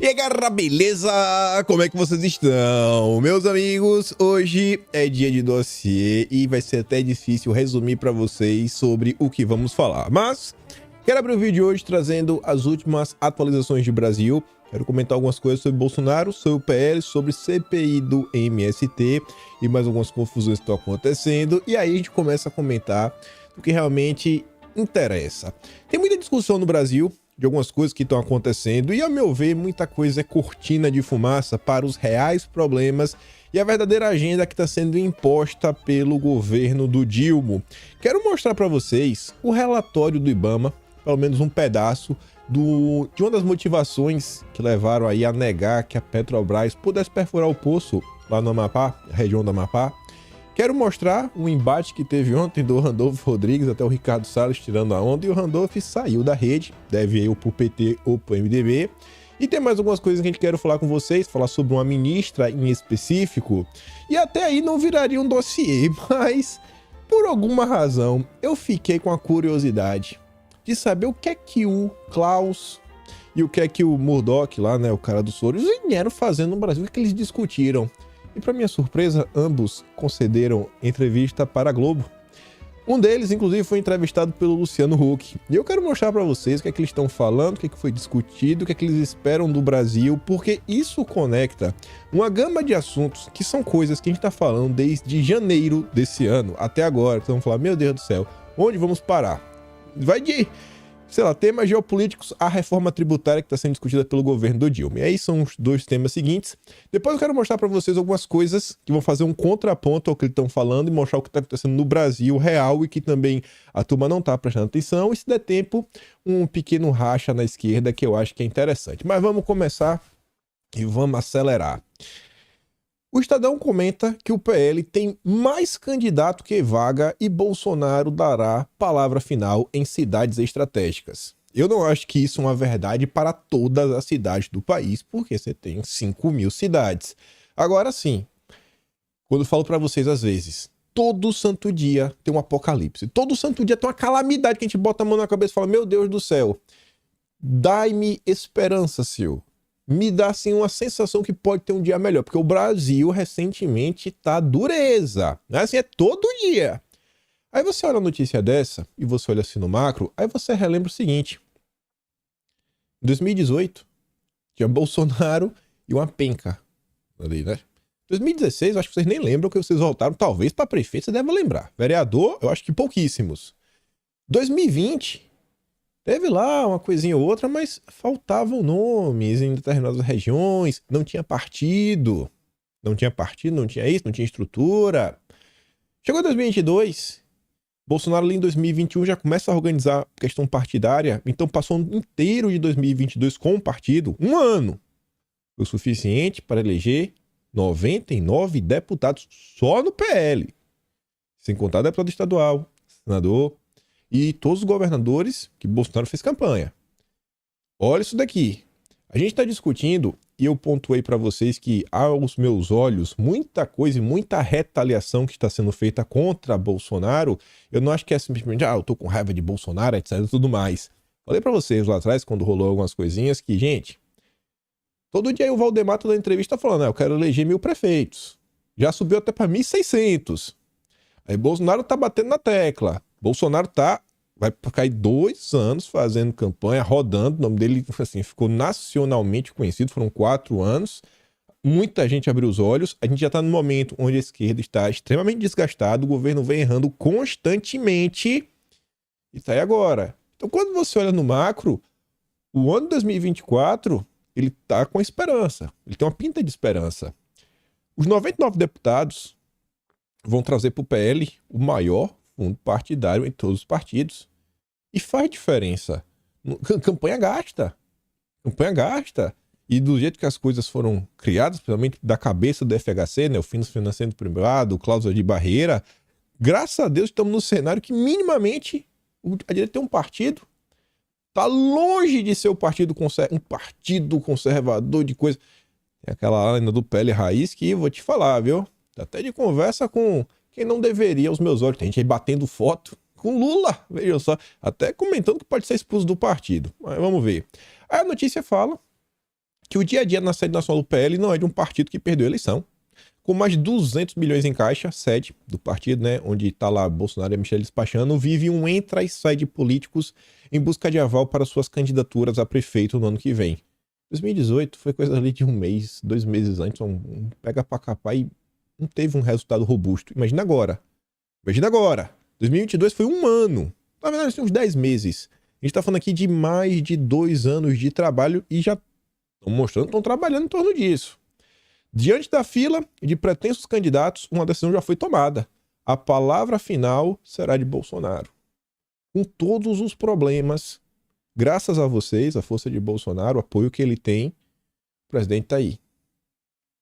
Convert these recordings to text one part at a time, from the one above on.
E aí galera, beleza? Como é que vocês estão? Meus amigos, hoje é dia de dossiê e vai ser até difícil resumir para vocês sobre o que vamos falar. Mas quero abrir o vídeo de hoje trazendo as últimas atualizações de Brasil. Quero comentar algumas coisas sobre Bolsonaro, sobre o PL, sobre CPI do MST e mais algumas confusões que estão acontecendo. E aí a gente começa a comentar o que realmente interessa. Tem muita discussão no Brasil de algumas coisas que estão acontecendo e, a meu ver, muita coisa é cortina de fumaça para os reais problemas e a verdadeira agenda que está sendo imposta pelo governo do Dilma. Quero mostrar para vocês o relatório do IBAMA, pelo menos um pedaço, de uma das motivações que levaram aí a negar que a Petrobras pudesse perfurar o poço lá no Amapá, região do Amapá. Quero mostrar um embate que teve ontem do Randolfo Rodrigues até o Ricardo Salles tirando a onda, e o Randolfo saiu da rede, deve ir pro PT ou pro MDB. E tem mais algumas coisas que a gente quer falar com vocês, falar sobre uma ministra em específico, e até aí não viraria um dossiê, mas por alguma razão eu fiquei com a curiosidade de saber o que é que o Klaus e o que é que o Murdoch lá, né, o cara do Soros, vieram fazendo no Brasil, o que eles discutiram. E para minha surpresa, ambos concederam entrevista para a Globo. Um deles, inclusive, foi entrevistado pelo Luciano Huck. E eu quero mostrar para vocês o que é que eles estão falando, o que é que foi discutido, o que é que eles esperam do Brasil, porque isso conecta uma gama de assuntos que são coisas que a gente está falando desde janeiro desse ano até agora. Então vamos falar, meu Deus do céu, onde vamos parar? Vai de, sei lá, temas geopolíticos à reforma tributária que está sendo discutida pelo governo do Dilma. E aí são os dois temas seguintes. Depois eu quero mostrar para vocês algumas coisas que vão fazer um contraponto ao que eles estão falando e mostrar o que está acontecendo no Brasil real e que também a turma não está prestando atenção. E se der tempo, um pequeno racha na esquerda que eu acho que é interessante. Mas vamos começar e vamos acelerar. O Estadão comenta que o PL tem mais candidato que vaga e Bolsonaro dará palavra final em cidades estratégicas. Eu não acho que isso é uma verdade para todas as cidades do país, porque você tem 5.000 cidades. Agora sim, quando eu falo para vocês às vezes, todo santo dia tem um apocalipse, todo santo dia tem uma calamidade que a gente bota a mão na cabeça e fala, meu Deus do céu, dai-me esperança, Senhor. Me dá assim uma sensação que pode ter um dia melhor, porque o Brasil recentemente tá dureza, né? Assim, é todo dia. Aí você olha a notícia dessa e você olha assim no macro, aí você relembra o seguinte: em 2018 tinha Bolsonaro e uma penca ali, né? 2016, eu acho que vocês nem lembram, que vocês voltaram, talvez para prefeito você deve lembrar. Vereador, eu acho que pouquíssimos. 2020 teve lá uma coisinha ou outra, mas faltavam nomes em determinadas regiões, não tinha partido, não tinha isso, não tinha estrutura. Chegou 2022, Bolsonaro ali em 2021 já começa a organizar questão partidária, então passou um inteiro de 2022 com o partido, um ano, o suficiente para eleger 99 deputados só no PL, sem contar deputado estadual, senador, e todos os governadores que Bolsonaro fez campanha. Olha isso daqui. A gente está discutindo, e eu pontuei para vocês que, aos meus olhos, muita coisa e muita retaliação que está sendo feita contra Bolsonaro. Eu não acho que é simplesmente, eu tô com raiva de Bolsonaro, etc e tudo mais. Falei para vocês lá atrás, quando rolou algumas coisinhas, que, gente, todo dia o Valdemar tá dando entrevista falando, eu quero eleger 1.000 prefeitos. Já subiu até para 1.600. Aí Bolsonaro tá batendo na tecla. Bolsonaro vai ficar 2 anos fazendo campanha, rodando, o nome dele assim, ficou nacionalmente conhecido, foram 4 anos, muita gente abriu os olhos, a gente já está no momento onde a esquerda está extremamente desgastada, o governo vem errando constantemente, e tá aí agora. Então quando você olha no macro, o ano de 2024, ele tá com esperança, ele tem uma pinta de esperança. Os 99 deputados vão trazer para o PL o maior fundo partidário em todos os partidos. E faz diferença. Campanha gasta. Campanha gasta. E do jeito que as coisas foram criadas, principalmente da cabeça do FHC, né, o Fundo Financiamento Privado, cláusula de barreira, graças a Deus estamos no cenário que minimamente a direita tem um partido. Está longe de ser um partido conservador de coisa. Tem aquela ainda do PL Raiz que vou te falar, viu? Até de conversa com quem não deveria aos meus olhos. Tem gente aí batendo foto com Lula, vejam só, até comentando que pode ser expulso do partido. Mas vamos ver. Aí a notícia fala que o dia a dia na sede nacional do PL não é de um partido que perdeu a eleição. Com mais de 200 milhões em caixa, sede do partido, né, onde está lá Bolsonaro e Michele despachando, vive um entra e sai de políticos em busca de aval para suas candidaturas a prefeito no ano que vem. 2018 foi coisa ali de um mês, 2 meses antes, um pega pra capar e não teve um resultado robusto. Imagina agora. 2022 foi um ano. Na verdade, uns 10 meses. A gente tá falando aqui de mais de 2 anos de trabalho e já estão mostrando que estão trabalhando em torno disso. Diante da fila de pretensos candidatos, uma decisão já foi tomada. A palavra final será de Bolsonaro. Com todos os problemas, graças a vocês, a força de Bolsonaro, o apoio que ele tem, o presidente está aí.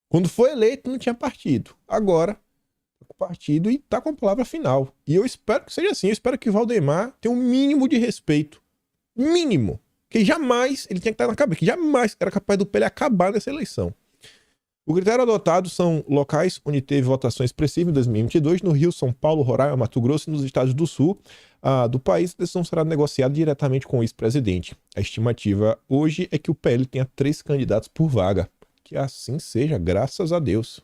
Quando foi eleito, não tinha partido. Agora, o partido e está com a palavra final. E eu espero que seja assim. Eu espero que o Valdemar tenha um mínimo de respeito. Mínimo. Que jamais, ele tinha que estar na cabeça, que jamais era capaz do PL acabar nessa eleição. O critério adotado são locais onde teve votação expressiva em 2022, no Rio, São Paulo, Roraima, Mato Grosso e nos estados do sul do país. A decisão será negociada diretamente com o ex-presidente. A estimativa hoje é que o PL tenha 3 candidatos por vaga. Que assim seja, graças a Deus.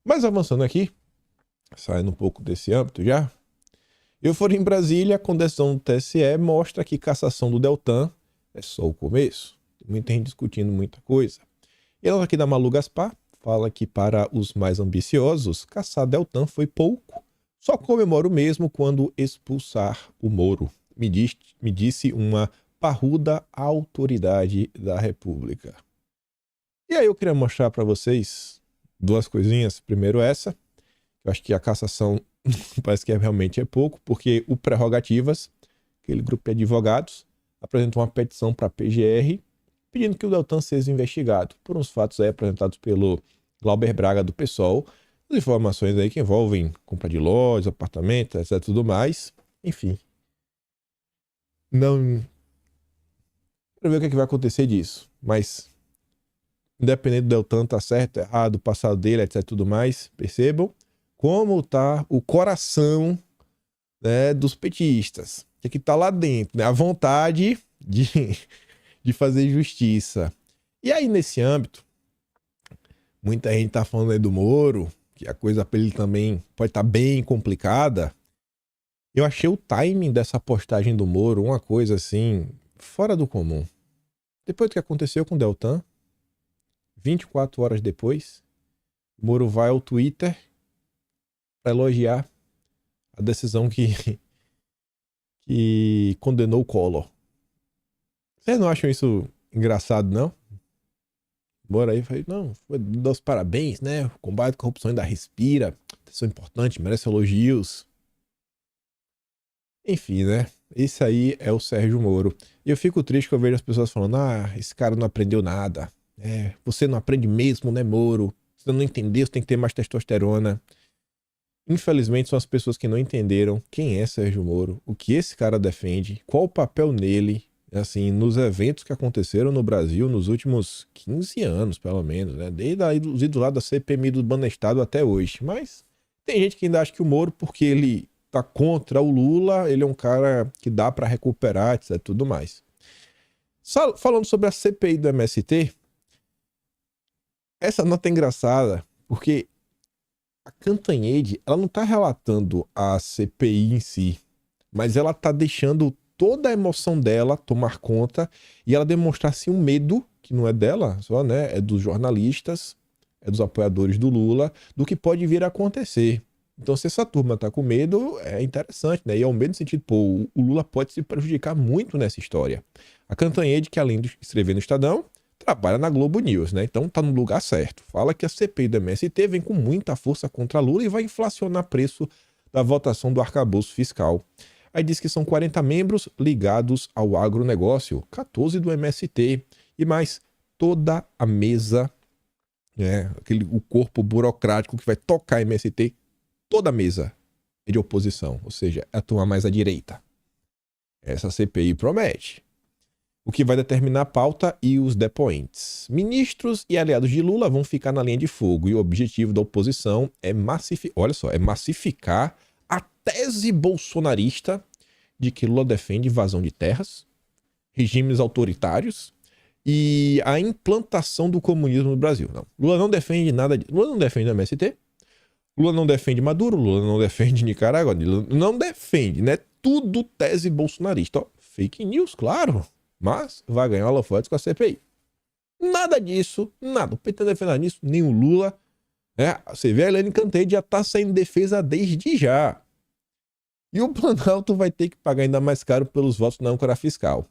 Mas avançando aqui, saindo um pouco desse âmbito já, eu fui em Brasília, com decisão do TSE mostra que cassação do Deltan é só o começo. Tem muita gente discutindo muita coisa. E ela aqui da Malu Gaspar fala que para os mais ambiciosos, caçar Deltan foi pouco. Só comemoro mesmo quando expulsar o Moro, me disse uma parruda autoridade da República. E aí eu queria mostrar para vocês 2 coisinhas. Primeiro essa, eu acho que a cassação parece que realmente é pouco, porque o Prerrogativas, aquele grupo de advogados, apresentou uma petição para a PGR pedindo que o Deltan seja investigado por uns fatos aí apresentados pelo Glauber Braga do PSOL, as informações aí que envolvem compra de lojas, apartamentos, etc, tudo mais. Enfim. Não... Quero ver o que, é que vai acontecer disso, mas independente do Deltan tá certo, errado, o passado dele, etc tudo mais, percebam como tá o coração, né, dos petistas, que tá lá dentro, né, a vontade de fazer justiça. E aí, nesse âmbito, muita gente tá falando aí do Moro, que a coisa pra ele também pode estar bem complicada. Eu achei o timing dessa postagem do Moro uma coisa assim, fora do comum. Depois do que aconteceu com o Deltan, 24 horas depois, o Moro vai ao Twitter para elogiar a decisão que condenou o Collor. Vocês não acham isso engraçado, não? Bora aí, falei, não, dá os parabéns, né? O combate à corrupção ainda respira, atenção importante, merece elogios. Enfim, né? Esse aí é o Sérgio Moro. E eu fico triste que eu vejo as pessoas falando, esse cara não aprendeu nada. Você não aprende mesmo, né, Moro? Você não entendeu, você tem que ter mais testosterona. Infelizmente, são as pessoas que não entenderam quem é Sérgio Moro, o que esse cara defende, qual o papel nele, assim, nos eventos que aconteceram no Brasil nos últimos 15 anos, pelo menos, né? Desde aí os idos lá da CPMI do Banestado até hoje. Mas tem gente que ainda acha que o Moro, porque ele tá contra o Lula, ele é um cara que dá para recuperar, etc, tudo mais. Só falando sobre a CPI do MST, essa nota é engraçada, porque a Cantanhede, ela não tá relatando a CPI em si, mas ela tá deixando toda a emoção dela tomar conta e ela demonstrar assim, um medo, que não é dela só, né? É dos jornalistas, é dos apoiadores do Lula, do que pode vir a acontecer. Então, se essa turma tá com medo, é interessante, né? E é um medo no sentido, o Lula pode se prejudicar muito nessa história. A Cantanhede, que além de escrever no Estadão, trabalha na Globo News, né? Então tá no lugar certo. Fala que a CPI do MST vem com muita força contra Lula e vai inflacionar preço da votação do arcabouço fiscal. Aí diz que são 40 membros ligados ao agronegócio, 14 do MST e mais toda a mesa, né? O corpo burocrático que vai tocar MST, toda a mesa é de oposição, ou seja, é a turma mais à direita. Essa CPI promete. O que vai determinar a pauta e os depoentes. Ministros e aliados de Lula vão ficar na linha de fogo e o objetivo da oposição é massificar a tese bolsonarista de que Lula defende invasão de terras, regimes autoritários e a implantação do comunismo no Brasil. Não. Lula não defende nada disso. Lula não defende o MST, Lula não defende Maduro, Lula não defende Nicarágua, Lula não defende, né? Tudo tese bolsonarista. Ó, fake news, claro, mas vai ganhar holofotes com a CPI. Nada disso, nada. O PT não defende nada disso, nem o Lula. Né? Você vê a Helene Cantanhede já tá saindo defesa desde já. E o Planalto vai ter que pagar ainda mais caro pelos votos na âncora fiscal.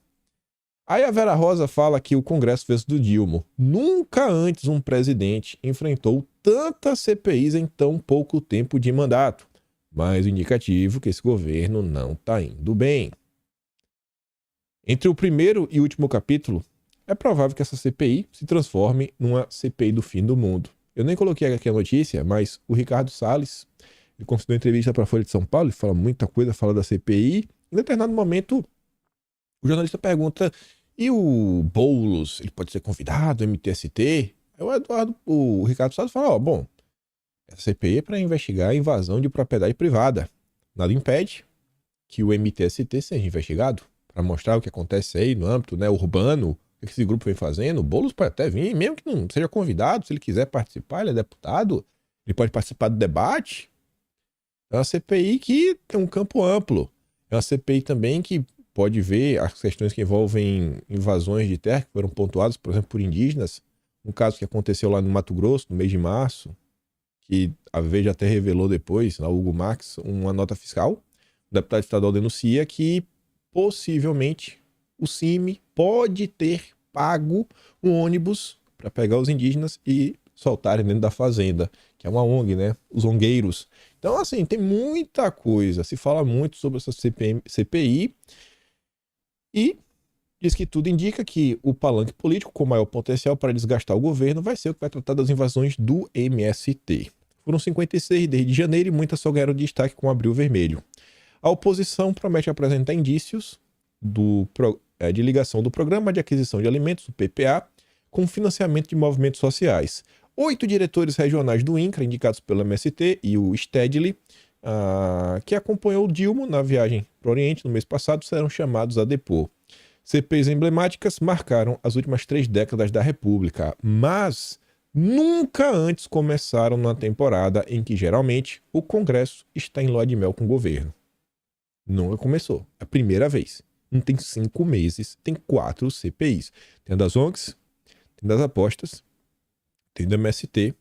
Aí a Vera Rosa fala que o Congresso fez do Dilma. Nunca antes um presidente enfrentou tantas CPIs em tão pouco tempo de mandato. Mais indicativo que esse governo não está indo bem. Entre o primeiro e último capítulo, é provável que essa CPI se transforme numa CPI do fim do mundo. Eu nem coloquei aqui a notícia, mas o Ricardo Salles, ele concedeu entrevista para a Folha de São Paulo, ele fala muita coisa, fala da CPI. Em determinado momento, o jornalista pergunta: e o Boulos, ele pode ser convidado, MTST? Aí o Ricardo Salles fala: bom, essa CPI é para investigar a invasão de propriedade privada. Nada impede que o MTST seja investigado para mostrar o que acontece aí no âmbito, né, urbano, o que esse grupo vem fazendo. O Boulos pode até vir, mesmo que não seja convidado, se ele quiser participar, ele é deputado, ele pode participar do debate. É uma CPI que tem um campo amplo. É uma CPI também que pode ver as questões que envolvem invasões de terra, que foram pontuadas, por exemplo, por indígenas. Um caso que aconteceu lá no Mato Grosso, no mês de março, que a Veja até revelou depois, na Hugo Marx, uma nota fiscal. O deputado estadual denuncia que, possivelmente, o CIMI pode ter pago um ônibus para pegar os indígenas e soltarem dentro da fazenda, que é uma ONG, né? Os ongueiros. Então, assim, tem muita coisa. Se fala muito sobre essa CPI e diz que tudo indica que o palanque político com maior potencial para desgastar o governo vai ser o que vai tratar das invasões do MST. Foram 56 desde janeiro e muitas só ganharam destaque com o Abril Vermelho. A oposição promete apresentar indícios de ligação do Programa de Aquisição de Alimentos, o PPA, com financiamento de movimentos sociais. 8 diretores regionais do INCRA, indicados pelo MST, e o Stedley, que acompanhou o Dilma na viagem para o Oriente no mês passado, serão chamados a depor. CPIs emblemáticas marcaram as últimas 3 décadas da República, mas nunca antes começaram na temporada em que, geralmente, o Congresso está em lua de mel com o governo. Nunca começou. É a primeira vez. Não tem 5 meses, tem 4 CPIs. Tem a das ONGs, tem das apostas, tem do MST, tem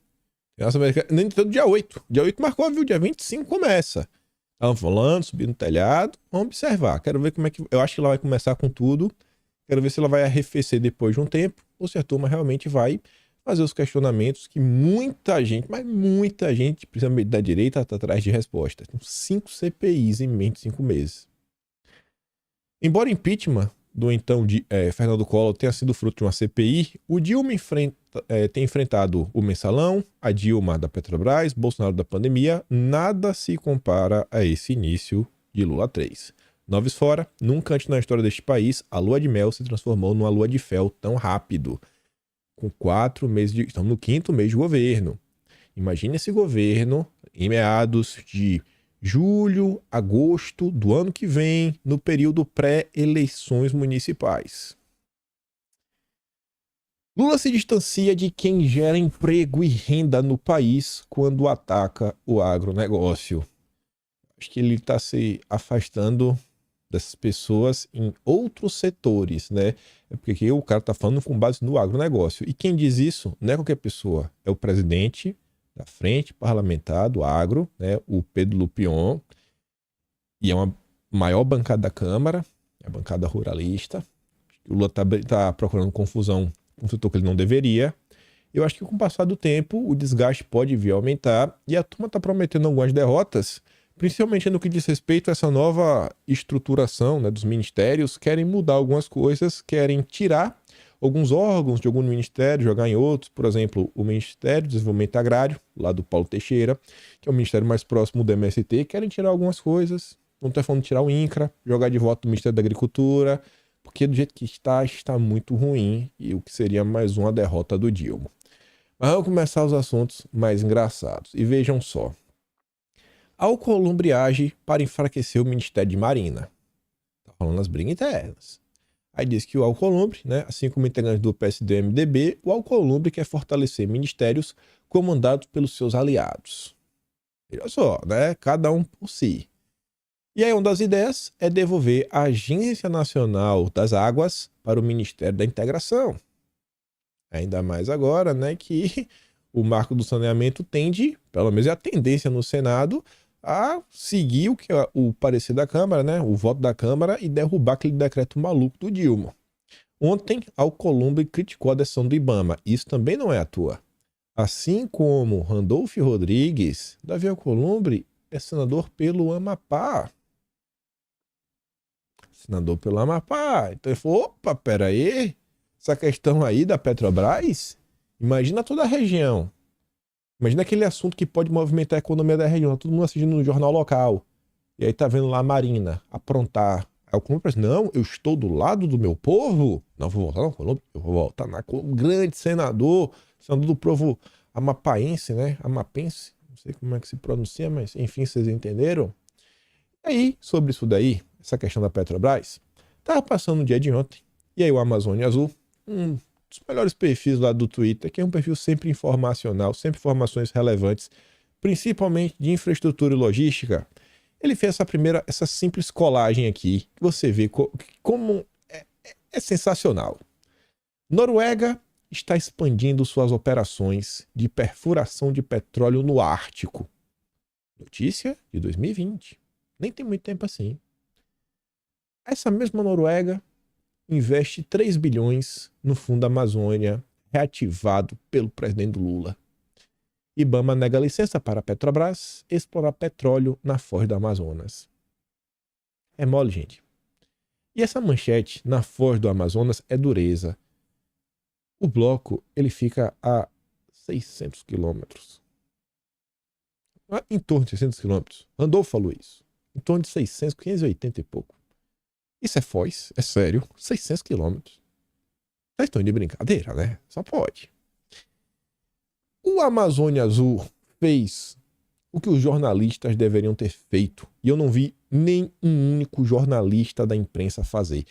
das americanas, nem todo dia 8. Dia 8 marcou, viu? Dia 25 começa. Estavam falando, subindo no telhado. Vamos observar. Quero ver como é que... Eu acho que ela vai começar com tudo. Quero ver se ela vai arrefecer depois de um tempo ou se a turma realmente vai fazer os questionamentos que muita gente, mas muita gente, principalmente da direita, está atrás de respostas. Tem 5 CPIs em menos de 5 meses. Embora o impeachment do então Fernando Collor tenha sido fruto de uma CPI, o Dilma tem enfrentado o mensalão, a Dilma da Petrobras, Bolsonaro da pandemia. Nada se compara a esse início de Lula 3. Noves fora, nunca antes na história deste país, a lua de mel se transformou numa lua de fel tão rápido. Com 4 meses estamos no 5º mês de governo. Imagine esse governo em meados de julho, agosto do ano que vem, no período pré-eleições municipais. Lula se distancia de quem gera emprego e renda no país quando ataca o agronegócio. Acho que ele está se afastando dessas pessoas em outros setores, né? É porque aqui o cara está falando com base no agronegócio. E quem diz isso não é qualquer pessoa, é o presidente da Frente Parlamentar do Agro, né, o Pedro Lupion, e é uma maior bancada da Câmara, a bancada ruralista. O Lula tá procurando confusão com um setor que ele não deveria. Eu acho que com o passar do tempo, o desgaste pode vir a aumentar e a turma está prometendo algumas derrotas, principalmente no que diz respeito a essa nova estruturação, né, dos ministérios. Querem mudar algumas coisas, querem tirar alguns órgãos de algum ministério, jogar em outros. Por exemplo, o Ministério do Desenvolvimento Agrário, lá do Paulo Teixeira, que é o ministério mais próximo do MST, querem tirar algumas coisas. Não estou falando de tirar o INCRA, jogar de volta o Ministério da Agricultura, porque do jeito que está muito ruim, e o que seria mais uma derrota do Dilma. Mas vamos começar os assuntos mais engraçados. E vejam só. A Alcolumbre age para enfraquecer o Ministério de Marina. Está falando as brigas internas. Aí diz que o Alcolumbre, né, assim como integrantes do PSD e MDB, o Alcolumbre quer fortalecer ministérios comandados pelos seus aliados. Olha só, né? Cada um por si. E aí uma das ideias é devolver a Agência Nacional das Águas para o Ministério da Integração. Ainda mais agora, né, que o marco do saneamento tende, pelo menos é a tendência no Senado, a seguir o que é o parecer da Câmara, né, o voto da Câmara e derrubar aquele decreto maluco do Dilma. Ontem, Alcolumbre criticou a decisão do IBAMA. Isso também não é à toa. Assim como Randolfo Rodrigues, Davi Alcolumbre é senador pelo Amapá. Senador pelo Amapá. Então ele falou, opa, peraí, essa questão aí da Petrobras, imagina toda a região. Imagina aquele assunto que pode movimentar a economia da região. Todo mundo assistindo no jornal local. E aí tá vendo lá a Marina aprontar. Aí o Colombo diz, não, eu estou do lado do meu povo. Não, vou voltar no Colombo, eu vou voltar na Colombo. Grande senador do povo amapaense, né? Amapense. Não sei como é que se pronuncia, mas enfim, vocês entenderam. E aí, sobre isso daí, essa questão da Petrobras, tava passando no dia de ontem. E aí o Amazônia Azul, dos melhores perfis lá do Twitter, que é um perfil sempre informacional, sempre informações relevantes, principalmente de infraestrutura e logística. Ele fez essa simples colagem aqui, que você vê como é sensacional. Noruega está expandindo suas operações de perfuração de petróleo no Ártico. Notícia de 2020. Nem tem muito tempo assim. Essa mesma Noruega investe 3 bilhões no Fundo Amazônia, reativado pelo presidente Lula. IBAMA nega licença para a Petrobras explorar petróleo na foz do Amazonas. É mole, gente. E essa manchete na foz do Amazonas é dureza. O bloco, ele fica a 600 quilômetros. Em torno de 600 quilômetros. Randolfo falou isso. Em torno de 600, 580 e pouco. Isso é foz, é sério. 600 quilômetros. Vocês estão de brincadeira, né? Só pode. O Amazônia Azul fez o que os jornalistas deveriam ter feito. E eu não vi nem um único jornalista da imprensa fazer.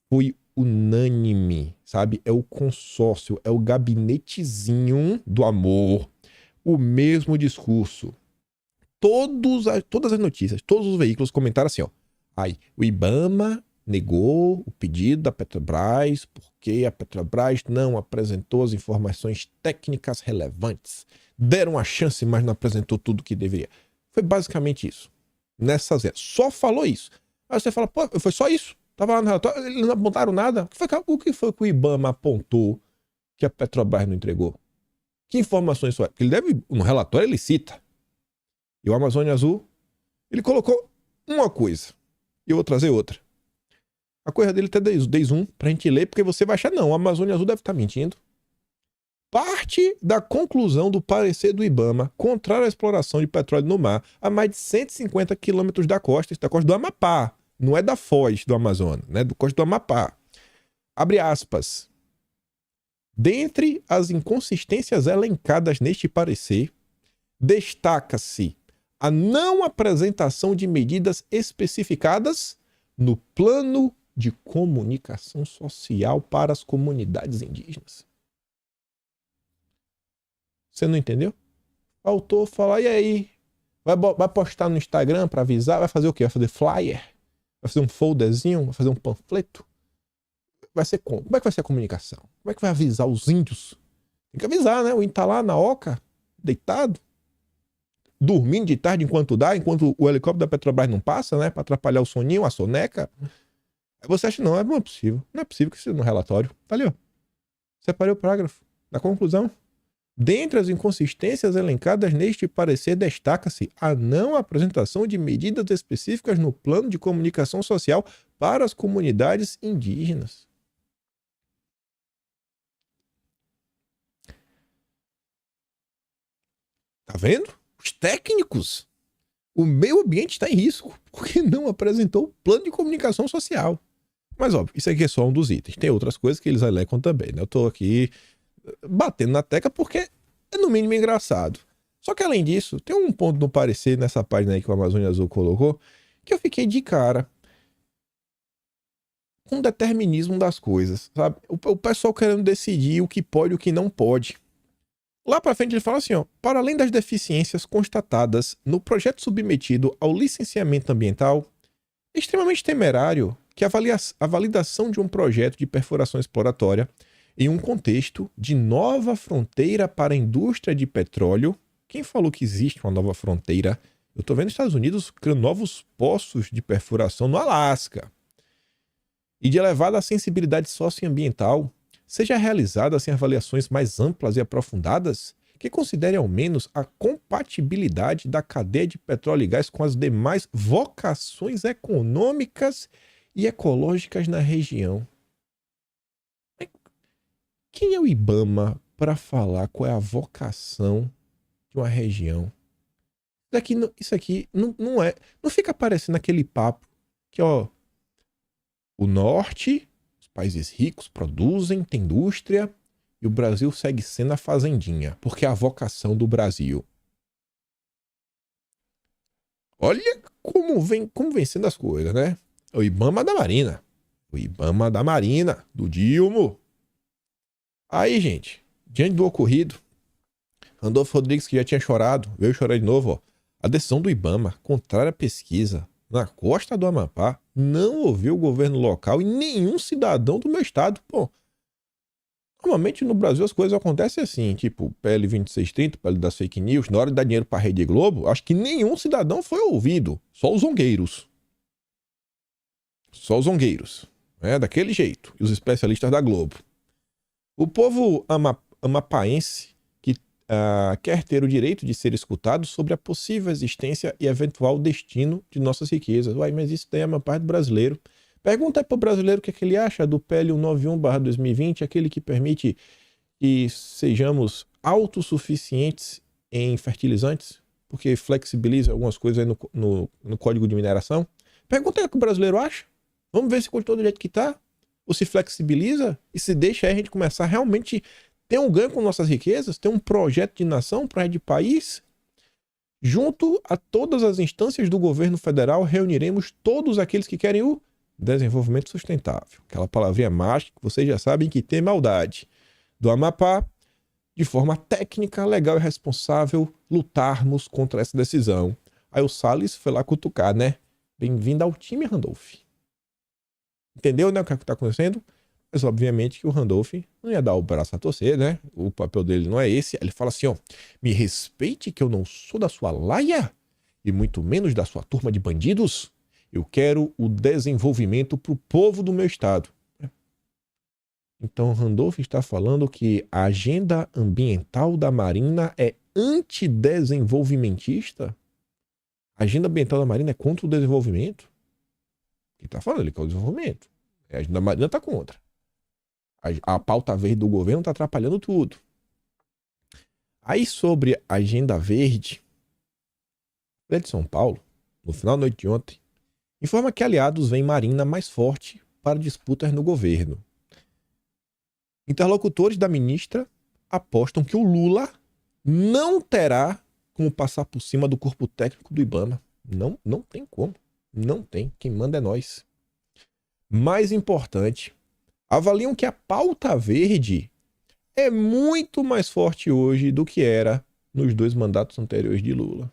Foi unânime, sabe? É o consórcio, é o gabinetezinho do amor. O mesmo discurso. Todas as notícias, todos os veículos comentaram assim, ó. Aí, o IBAMA negou o pedido da Petrobras porque a Petrobras não apresentou as informações técnicas relevantes. Deram a chance, mas não apresentou tudo o que deveria. Foi basicamente isso. Nessas vezes. Só falou isso. Aí você fala, pô, foi só isso? Tava lá no relatório, eles não apontaram nada. O que foi que o IBAMA apontou que a Petrobras não entregou? Que informações são? Porque ele deve, no relatório ele cita. E o Amazônia Azul, ele colocou uma coisa. E eu vou trazer outra. A coisa dele até 10.1 pra gente ler, porque você vai achar, não, o Amazônia Azul deve estar mentindo. Parte da conclusão do parecer do IBAMA contrário à exploração de petróleo no mar a mais de 150 quilômetros da costa do Amapá. Não é da foz do Amazonas, né? Do costa do Amapá. Abre aspas. Dentre as inconsistências elencadas neste parecer, destaca-se a não apresentação de medidas especificadas no plano de comunicação social para as comunidades indígenas. Você não entendeu? Faltou falar, e aí? Vai postar no Instagram para avisar? Vai fazer o quê? Vai fazer flyer? Vai fazer um folderzinho? Vai fazer um panfleto? Vai ser como? Como é que vai ser a comunicação? Como é que vai avisar os índios? Tem que avisar, né? O índio tá lá na oca, deitado, dormindo de tarde enquanto o helicóptero da Petrobras não passa, né? Para atrapalhar o soninho, a soneca. Aí você acha, não é possível. Não é possível que isso no relatório. Tá ali, ó. Separei o parágrafo. Na conclusão. Dentre as inconsistências elencadas neste parecer, destaca-se a não apresentação de medidas específicas no plano de comunicação social para as comunidades indígenas. Tá vendo? Os técnicos. O meio ambiente está em risco porque não apresentou o plano de comunicação social. Mas, óbvio, isso aqui é só um dos itens. Tem outras coisas que eles alecam também, né? Eu tô aqui batendo na tecla porque é, no mínimo, engraçado. Só que, além disso, tem um ponto no parecer nessa página aí que o Amazônia Azul colocou que eu fiquei de cara. com o determinismo das coisas, sabe? O pessoal querendo decidir o que pode e o que não pode. Lá pra frente ele fala assim, ó, para além das deficiências constatadas no projeto submetido ao licenciamento ambiental, é extremamente temerário que a validação de um projeto de perfuração exploratória em um contexto de nova fronteira para a indústria de petróleo. Quem falou que existe uma nova fronteira? Eu tô vendo os Estados Unidos criando novos poços de perfuração no Alasca. E de elevada sensibilidade socioambiental, seja realizada sem avaliações mais amplas e aprofundadas que considerem ao menos a compatibilidade da cadeia de petróleo e gás com as demais vocações econômicas e ecológicas na região. Quem é o IBAMA para falar qual é a vocação de uma região? Isso aqui não é. Não fica parecendo aquele papo que, ó, o norte, os países ricos produzem, tem indústria, e o Brasil segue sendo a fazendinha, porque é a vocação do Brasil. Olha como vem sendo as coisas, né? O IBAMA da Marina. O IBAMA da Marina, do Dilma. Aí, gente, diante do ocorrido, Randolfo Rodrigues, que já tinha chorado, veio chorar de novo, ó. A decisão do IBAMA, contrária à pesquisa, na costa do Amapá, não ouviu o governo local e nenhum cidadão do meu estado. Pô, normalmente no Brasil as coisas acontecem assim, tipo PL 2630, PL das fake news, na hora de dar dinheiro pra Rede Globo, acho que nenhum cidadão foi ouvido, só os zongueiros. Só os zongueiros, né? Daquele jeito, e os especialistas da Globo. O povo amapaense que quer ter o direito de ser escutado sobre a possível existência e eventual destino de nossas riquezas. Uai, mas isso daí é uma parte do brasileiro. Pergunta aí pro brasileiro o que é que ele acha do PL 191/2020, aquele que permite que sejamos autossuficientes em fertilizantes, porque flexibiliza algumas coisas aí no Código de Mineração. Pergunta aí o que o brasileiro acha. Vamos ver se continua do jeito que tá, ou se flexibiliza e se deixa aí a gente começar a realmente ter um ganho com nossas riquezas, ter um projeto de nação, um projeto de país. Junto a todas as instâncias do governo federal, reuniremos todos aqueles que querem o desenvolvimento sustentável. Aquela palavrinha mágica que vocês já sabem que tem maldade. Do Amapá, de forma técnica, legal e responsável, lutarmos contra essa decisão. Aí o Salles foi lá cutucar, né? Bem-vindo ao time, Randolph. Entendeu, né, o que está acontecendo? Mas, obviamente, que o Randolph não ia dar o braço a torcer, né? O papel dele não é esse. Ele fala assim, ó, me respeite que eu não sou da sua laia e muito menos da sua turma de bandidos. Eu quero o desenvolvimento para o povo do meu estado. Então, Randolph está falando que a agenda ambiental da Marina é antidesenvolvimentista? A agenda ambiental da Marina é contra o desenvolvimento? Ele está falando, ele quer o desenvolvimento. A agenda da Marina está contra. A pauta verde do governo está atrapalhando tudo. Aí, sobre a agenda verde, a Folha de São Paulo, no final da noite de ontem, informa que aliados veem Marina mais forte para disputas no governo. Interlocutores da ministra apostam que o Lula não terá como passar por cima do corpo técnico do IBAMA. Não tem como. Não tem. Quem manda é nós. Mais importante, avaliam que a pauta verde é muito mais forte hoje do que era nos 2 mandatos anteriores de Lula.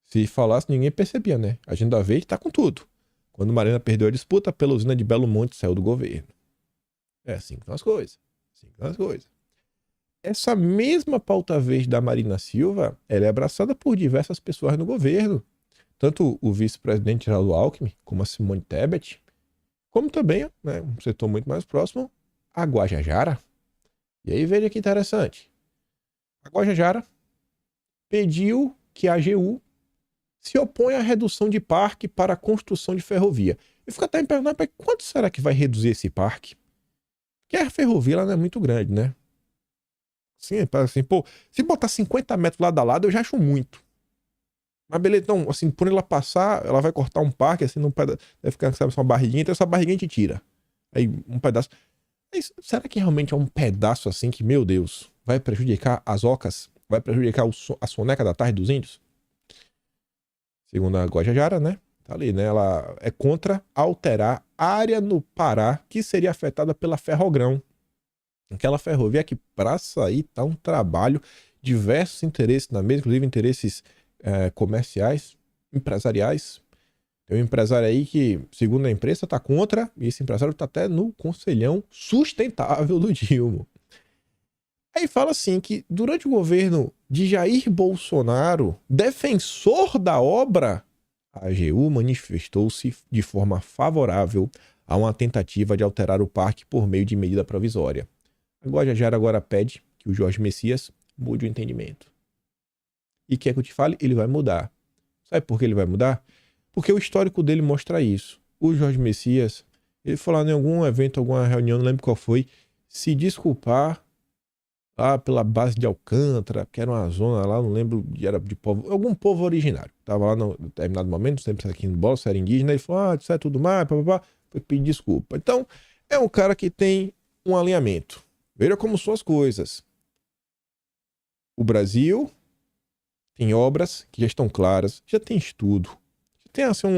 Se falasse, ninguém percebia, né? A agenda verde tá com tudo. Quando Marina perdeu a disputa, pela usina de Belo Monte saiu do governo. É assim que estão as coisas. Assim que estão as coisas. Essa mesma pauta verde da Marina Silva, ela é abraçada por diversas pessoas no governo. Tanto o vice-presidente Geraldo Alckmin, como a Simone Tebet, como também, né, um setor muito mais próximo, a Guajajara. E aí veja que interessante. A Guajajara pediu que a AGU se opõe à redução de parque para a construção de ferrovia. Eu fico até me perguntando, quanto será que vai reduzir esse parque? Porque a ferrovia ela não é muito grande, né? Assim, pô, se botar 50 metros lado a lado, eu já acho muito. Mas beleza, então, assim, por ela passar, ela vai cortar um parque, assim, num pedaço, vai ficar, sabe, uma barriguinha, então essa barriguinha a gente tira. Aí, um pedaço. Mas será que realmente é um pedaço assim que, meu Deus, vai prejudicar as ocas? Vai prejudicar a soneca da tarde dos índios? Segundo a Guajajara, né? Tá ali, né? Ela é contra alterar área no Pará que seria afetada pela Ferrogrão. Aquela ferrovia que para sair tá um trabalho, diversos interesses na mesa, inclusive interesses comerciais, empresariais. Tem um empresário aí que, segundo a imprensa, tá contra, e esse empresário tá até no conselhão sustentável do Dilma. Aí fala assim que durante o governo de Jair Bolsonaro, defensor da obra, a AGU manifestou-se de forma favorável a uma tentativa de alterar o parque por meio de medida provisória. A Guajajara agora pede que o Jorge Messias mude o entendimento. E quer que eu te fale? Ele vai mudar. Sabe por que ele vai mudar? Porque o histórico dele mostra isso. O Jorge Messias, ele foi lá em algum evento, alguma reunião, não lembro qual foi, se desculpar lá pela base de Alcântara, que era uma zona lá, não lembro, era de povo, algum povo originário. Tava lá no determinado momento, sempre aqui no Bola, era indígena, ele falou, isso é tudo mais, papapá, foi pedir desculpa. Então, é um cara que tem um alinhamento. Veja como são as coisas. O Brasil tem obras que já estão claras, já tem estudo, já tem assim,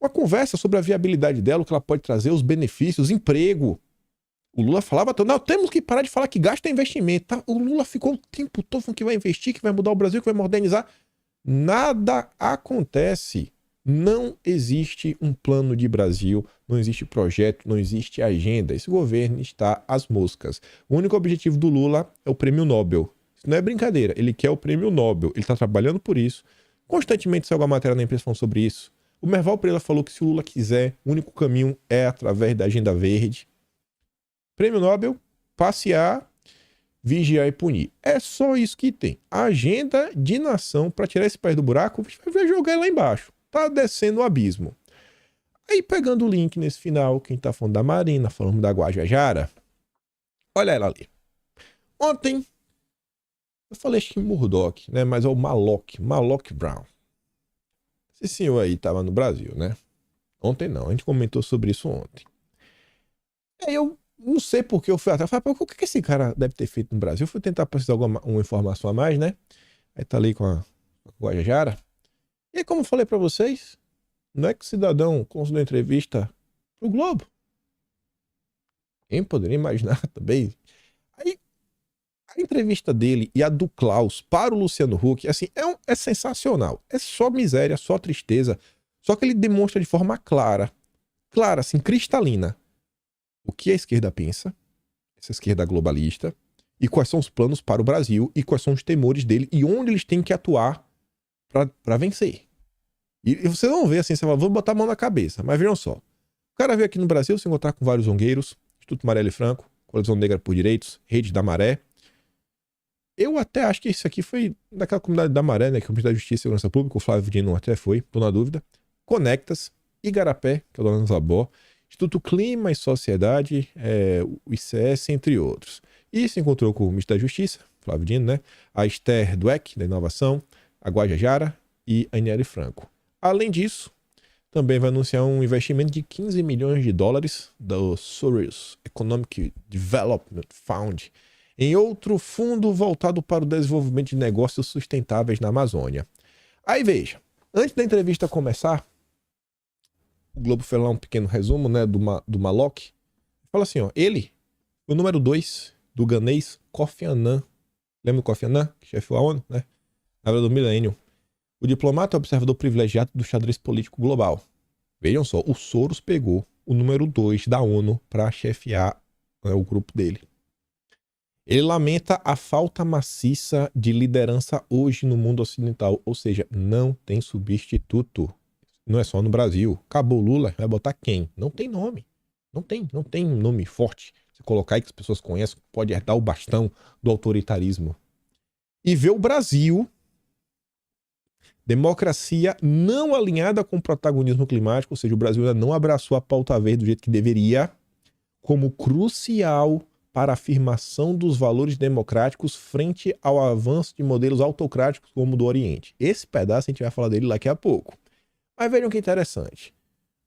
uma conversa sobre a viabilidade dela, o que ela pode trazer, os benefícios, emprego. O Lula falava, não, temos que parar de falar que gasta investimento. Tá? O Lula ficou o tempo todo falando que vai investir, que vai mudar o Brasil, que vai modernizar. Nada acontece. Não existe um plano de Brasil, não existe projeto, não existe agenda. Esse governo está às moscas. O único objetivo do Lula é o prêmio Nobel. Isso não é brincadeira, ele quer o prêmio Nobel. Ele está trabalhando por isso. Constantemente sai alguma matéria na imprensa falando sobre isso. O Merval Pereira falou que se o Lula quiser, o único caminho é através da agenda verde. Prêmio Nobel, passear, vigiar e punir. É só isso que tem. A agenda de nação para tirar esse país do buraco, vai jogar lá embaixo. Tá descendo o abismo. Aí pegando o link nesse final, quem tá falando da Marina, falando da Guajajara, olha ela ali. Ontem, eu falei acho que Murdoch, né? Mas é o Malloch Brown. Esse senhor aí tava no Brasil, né? Ontem não, a gente comentou sobre isso ontem. Aí eu não sei por que eu fui atrás. Falei, o que esse cara deve ter feito no Brasil? Eu fui tentar precisar de uma informação a mais, né? Aí tá ali com a Guajajara. E aí, como eu falei pra vocês, não é que o cidadão concedeu entrevista pro Globo? Quem poderia imaginar também? Aí, a entrevista dele e a do Klaus para o Luciano Huck, assim, é sensacional. É só miséria, só tristeza. Só que ele demonstra de forma clara, assim, cristalina, o que a esquerda pensa, essa esquerda globalista, e quais são os planos para o Brasil, e quais são os temores dele, e onde eles têm que atuar para vencer. E vocês vão ver assim, você fala, vamos botar a mão na cabeça. Mas vejam só, o cara veio aqui no Brasil se encontrar com vários zongueiros, Instituto Marielle Franco, Coalizão Negra por Direitos, Rede da Maré. Eu até acho que isso aqui foi daquela comunidade da Maré, né, que é a Comunidade de Justiça e Segurança Pública, o Flávio Dino até foi, tô na dúvida. Conectas, Igarapé, que é o Dona Zabó, Instituto Clima e Sociedade, o ICS, entre outros. E se encontrou com o Ministro da Justiça, Flávio Dino, né, a Esther Dweck, da Inovação, a Guajajara e a Aniele Franco. Além disso, também vai anunciar um investimento de 15 milhões de dólares do Soros Economic Development Fund em outro fundo voltado para o desenvolvimento de negócios sustentáveis na Amazônia. Aí veja, antes da entrevista começar, o Globo fez lá um pequeno resumo, né, do Malloch. Fala assim, ó, ele, o número 2 do ganês Kofi Annan. Lembra do Kofi Annan, que chefiou a ONU, né? Na verdade do milênio. O diplomata é observador privilegiado do xadrez político global. Vejam só, o Soros pegou o número 2 da ONU para chefiar, né, o grupo dele. Ele lamenta a falta maciça de liderança hoje no mundo ocidental, ou seja, não tem substituto. Não é só no Brasil. Acabou Lula, vai botar quem? Não tem nome. Não tem nome forte. Você colocar aí que as pessoas conhecem, pode herdar o bastão do autoritarismo. E ver o Brasil, democracia não alinhada com o protagonismo climático, ou seja, o Brasil ainda não abraçou a pauta verde do jeito que deveria, como crucial para a afirmação dos valores democráticos frente ao avanço de modelos autocráticos como o do Oriente. Esse pedaço a gente vai falar dele daqui a pouco. Mas vejam que interessante.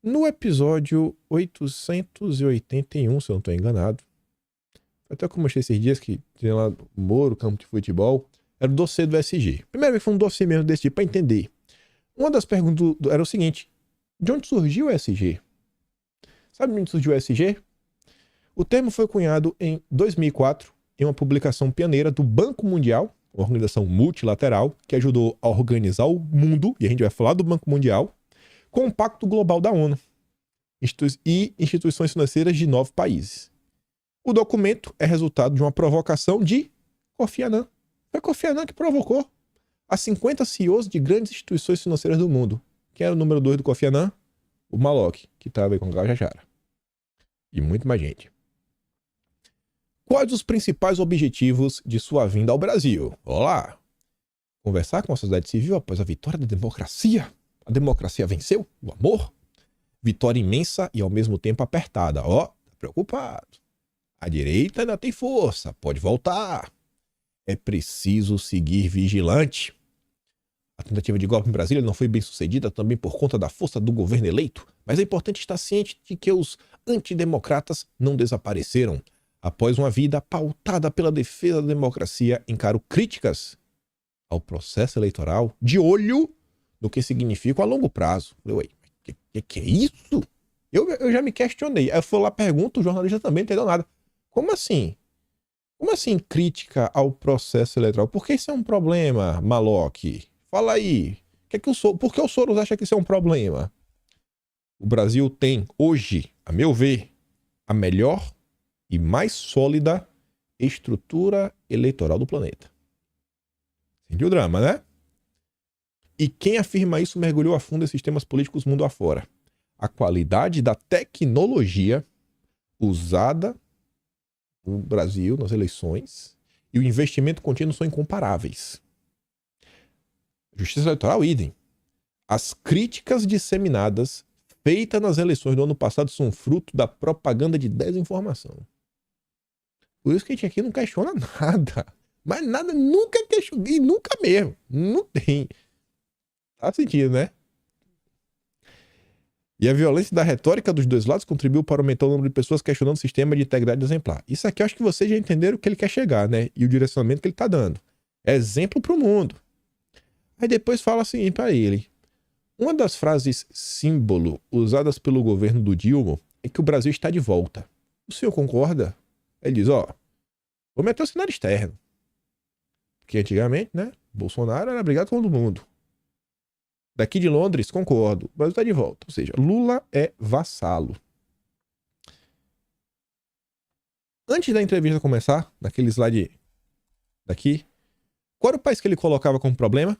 No episódio 881, se eu não estou enganado, até como eu achei esses dias que tinha lá Moro, campo de futebol, era o dossiê do SG. Primeira vez que foi um dossiê mesmo desse tipo, para entender. Uma das perguntas era o seguinte: de onde surgiu o ESG? Sabe de onde surgiu o ESG? O termo foi cunhado em 2004 em uma publicação pioneira do Banco Mundial, uma organização multilateral que ajudou a organizar o mundo, e a gente vai falar do Banco Mundial, com o Pacto Global da ONU e instituições financeiras de 9 países. O documento é resultado de uma provocação de Kofi Annan. Foi Kofi Annan que provocou a 50 CEOs de grandes instituições financeiras do mundo. Quem era o número 2 do Kofi Annan? O Malok, que estava aí com o Gajajara. E muito mais gente. Quais os principais objetivos de sua vinda ao Brasil? Olá! Conversar com a sociedade civil após a vitória da democracia. A democracia venceu? O amor? Vitória imensa e ao mesmo tempo apertada. Ó, tá preocupado. A direita ainda tem força, pode voltar. É preciso seguir vigilante. A tentativa de golpe em Brasília não foi bem sucedida também por conta da força do governo eleito, mas é importante estar ciente de que os antidemocratas não desapareceram. Após uma vida pautada pela defesa da democracia, encaro críticas ao processo eleitoral de olho no que significa a longo prazo. Ué, que é isso? Eu já me questionei. Aí eu fui lá, pergunto, o jornalista também não entendeu nada. Como assim? Como assim crítica ao processo eleitoral? Por que isso é um problema, Malok? Fala aí. Por que o Soros acha que isso é um problema? O Brasil tem, hoje, a meu ver, a melhor e mais sólida estrutura eleitoral do planeta. Entendeu o drama, né? E quem afirma isso mergulhou a fundo em sistemas políticos mundo afora. A qualidade da tecnologia usada no Brasil, nas eleições, e o investimento contínuo são incomparáveis. Justiça eleitoral, idem. As críticas disseminadas feitas nas eleições do ano passado são fruto da propaganda de desinformação. Por isso que a gente aqui não questiona nada. Mas nada, nunca questionei, nunca mesmo. Não tem. Tá sentindo, né? E a violência da retórica dos dois lados contribuiu para aumentar o número de pessoas questionando o sistema de integridade exemplar. Isso aqui eu acho que vocês já entenderam o que ele quer chegar, né? E o direcionamento que ele tá dando. É exemplo pro mundo. Aí depois fala assim para ele. Uma das frases símbolo usadas pelo governo do Dilma é que o Brasil está de volta. O senhor concorda? Ele diz, ó, vou meter o cenário externo. Porque antigamente, né, Bolsonaro era brigado com todo mundo. Daqui de Londres, concordo, o Brasil está de volta. Ou seja, Lula é vassalo. Antes da entrevista começar, naquele slide daqui, qual era o país que ele colocava como problema?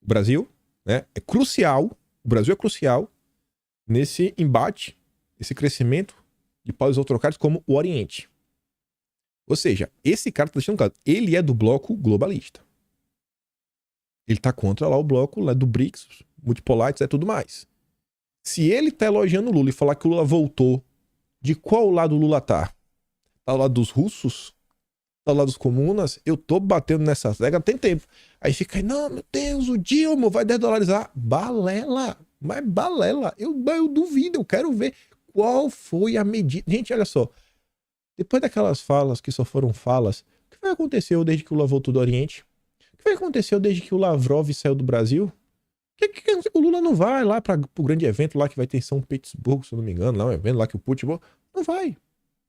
O Brasil, né? É crucial, o Brasil é crucial nesse embate, esse crescimento de países autocráticos como o Oriente. Ou seja, esse cara está deixando claro, ele é do bloco globalista. Ele está contra lá o bloco lá do BRICS, multipolares e tudo mais. Se ele está elogiando o Lula e falar que o Lula voltou, de qual lado o Lula tá? Tá ao lado dos russos? Tá ao lado dos comunas? Eu tô batendo nessa regra tem tempo. Aí fica aí, não, meu Deus, o Dilma vai desdolarizar. Balela, mas balela. Eu duvido, eu quero ver qual foi a medida. Gente, olha só. Depois daquelas falas que só foram falas, o que vai acontecer desde que o Lula voltou do Oriente? O que aconteceu desde que o Lavrov saiu do Brasil? O Lula não vai lá para o grande evento lá que vai ter em São Petersburgo, se eu não me engano, lá um evento lá que o Putin não vai.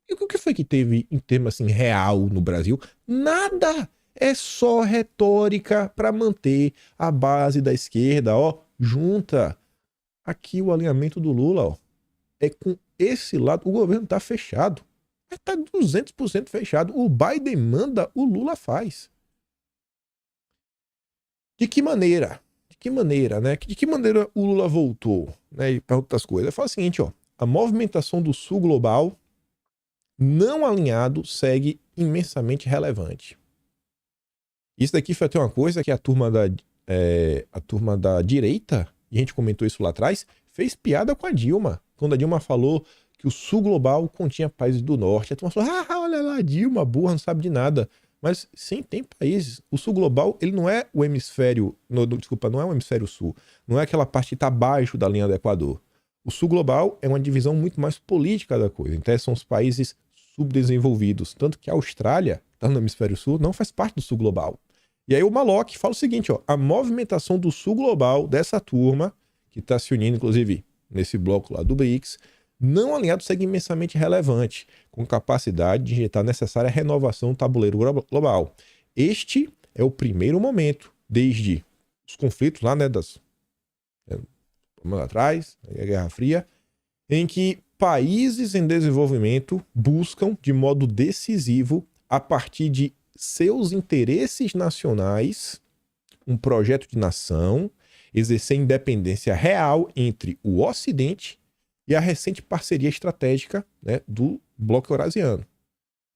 E o que foi que teve em termos assim real no Brasil? Nada. É só retórica para manter a base da esquerda, ó, junta. Aqui o alinhamento do Lula, ó, é com esse lado. O governo tá fechado. Tá 200% fechado. O Biden manda, o Lula faz. De que maneira? De que maneira, né? De que maneira o Lula voltou, né? E para outras coisas. Eu falo o seguinte, ó. A movimentação do Sul global não alinhado segue imensamente relevante. Isso daqui foi até uma coisa que a turma da direita, e a gente comentou isso lá atrás, fez piada com a Dilma. Quando a Dilma falou que o Sul global continha países do Norte. A turma falou, olha lá, a Dilma, burra, não sabe de nada. Mas sim, tem países. O Sul global, ele não é o hemisfério... Desculpa, não é o hemisfério sul. Não é aquela parte que está abaixo da linha do Equador. O Sul global é uma divisão muito mais política da coisa. Então, são os países subdesenvolvidos. Tanto que a Austrália, que está no hemisfério sul, não faz parte do Sul global. E aí o Malok fala o seguinte, ó, a movimentação do sul global dessa turma, que está se unindo, inclusive, nesse bloco lá do BRICS, não alinhado segue imensamente relevante, com capacidade de injetar a necessária renovação do tabuleiro global. Este é o primeiro momento, desde os conflitos lá, né, lá atrás, a Guerra Fria, em que países em desenvolvimento buscam, de modo decisivo, a partir de seus interesses nacionais, um projeto de nação, exercer independência real entre o Ocidente e a recente parceria estratégica, né, do bloco eurasiano.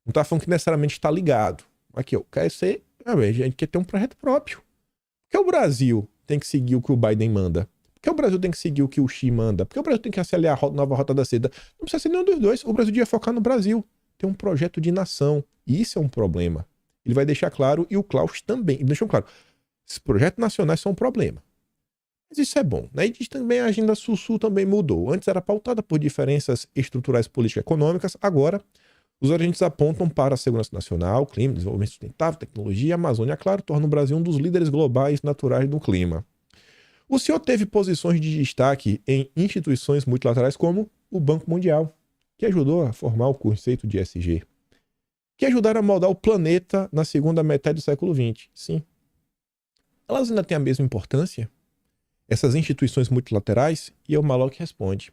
Não está falando que necessariamente está ligado. Aqui, ó, quer ser, a gente quer ter um projeto próprio. Por que o Brasil tem que seguir o que o Biden manda? Por que o Brasil tem que seguir o que o Xi manda? Por que o Brasil tem que acelerar a nova Rota da Seda? Não precisa ser nenhum dos dois. O Brasil devia focar no Brasil. Tem um projeto de nação. E isso é um problema. Ele vai deixar claro, e o Klaus também. Ele deixou claro. Esses projetos nacionais são um problema. Mas isso é bom, né? E também a agenda Sul-Sul também mudou. Antes era pautada por diferenças estruturais políticas e econômicas. Agora, os agentes apontam para a segurança nacional, clima, desenvolvimento sustentável, tecnologia e Amazônia, claro, torna o Brasil um dos líderes globais naturais do clima. O senhor teve posições de destaque em instituições multilaterais como o Banco Mundial, que ajudou a formar o conceito de ESG, que ajudaram a moldar o planeta na segunda metade do século XX. Sim. Elas ainda têm a mesma importância? Essas instituições multilaterais? E o Malok responde.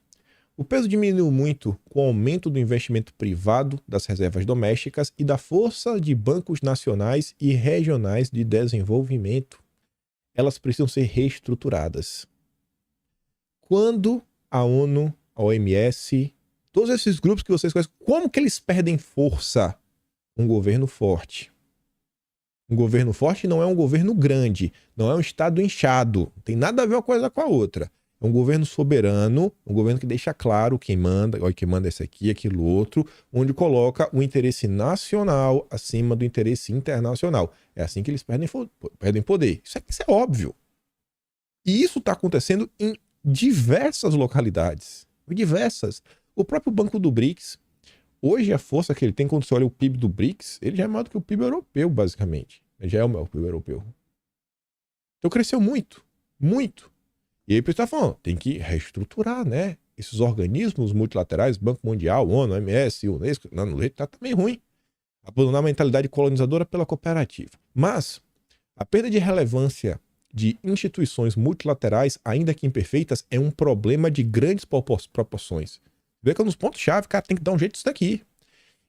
O peso diminuiu muito com o aumento do investimento privado, das reservas domésticas e da força de bancos nacionais e regionais de desenvolvimento. Elas precisam ser reestruturadas. Quando a ONU, a OMS, todos esses grupos que vocês conhecem, como que eles perdem força? Um governo forte. Um governo forte não é um governo grande, não é um estado inchado, não tem nada a ver uma coisa com a outra. É um governo soberano, um governo que deixa claro quem manda, olha, quem manda esse aqui, aquilo outro, onde coloca o interesse nacional acima do interesse internacional. É assim que eles perdem poder. Isso é óbvio. E isso está acontecendo em diversas localidades. Diversas. O próprio Banco do BRICS, hoje a força que ele tem quando você olha o PIB do BRICS, ele já é maior do que o PIB europeu, basicamente. Ele já é o maior PIB europeu. Então cresceu muito, muito. E aí, por isso está falando, tem que reestruturar, né? Esses organismos multilaterais, Banco Mundial, ONU, OMS, Unesco, no leite está também ruim. Abandonar a mentalidade colonizadora pela cooperativa. Mas a perda de relevância de instituições multilaterais, ainda que imperfeitas, é um problema de grandes proporções. Vê que nos pontos-chave, cara, tem que dar um jeito disso daqui.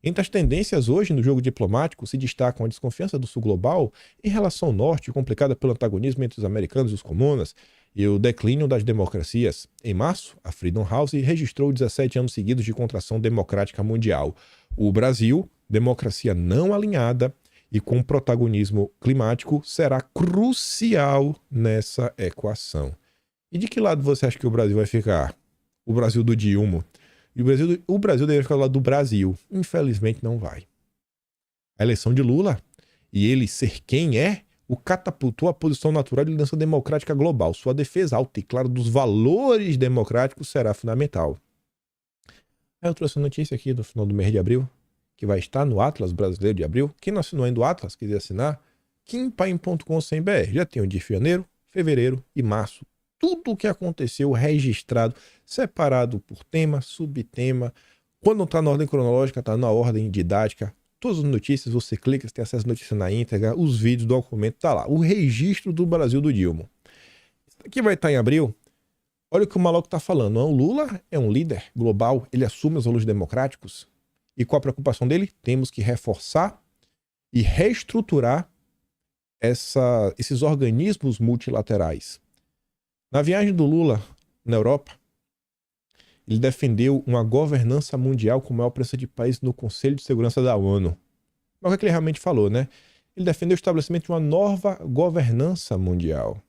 Entre as tendências hoje no jogo diplomático se destacam a desconfiança do sul global em relação ao norte, complicada pelo antagonismo entre os americanos e os comunas, e o declínio das democracias. Em março, a Freedom House registrou 17 anos seguidos de contração democrática mundial. O Brasil, democracia não alinhada e com protagonismo climático, será crucial nessa equação. E de que lado você acha que o Brasil vai ficar? O Brasil do Dilma? E o Brasil deveria ficar do lado do Brasil. Infelizmente não vai. A eleição de Lula, e ele ser quem é, o catapultou à posição natural de liderança democrática global. Sua defesa alta e clara dos valores democráticos será fundamental. Aí eu trouxe uma notícia aqui do final do mês de abril, que vai estar no Atlas Brasileiro de Abril. Quem não assinou ainda o Atlas, quiser assinar, kimpaim.com.br. Já tem o de janeiro, fevereiro e março. Tudo o que aconteceu registrado, separado por tema, subtema. Quando não está na ordem cronológica, está na ordem didática. Todas as notícias, você clica, você tem acesso à notícia na íntegra, os vídeos, o documento, tá lá. O registro do Brasil do Dilma. Isso aqui vai estar em abril. Olha o que o Malok está falando. O Lula é um líder global, ele assume os valores democráticos. E qual a preocupação dele? Temos que reforçar e reestruturar esses organismos multilaterais. Na viagem do Lula na Europa, ele defendeu uma governança mundial com maior presença de países no Conselho de Segurança da ONU. Mas o que ele realmente falou, né? Ele defendeu o estabelecimento de uma nova governança mundial.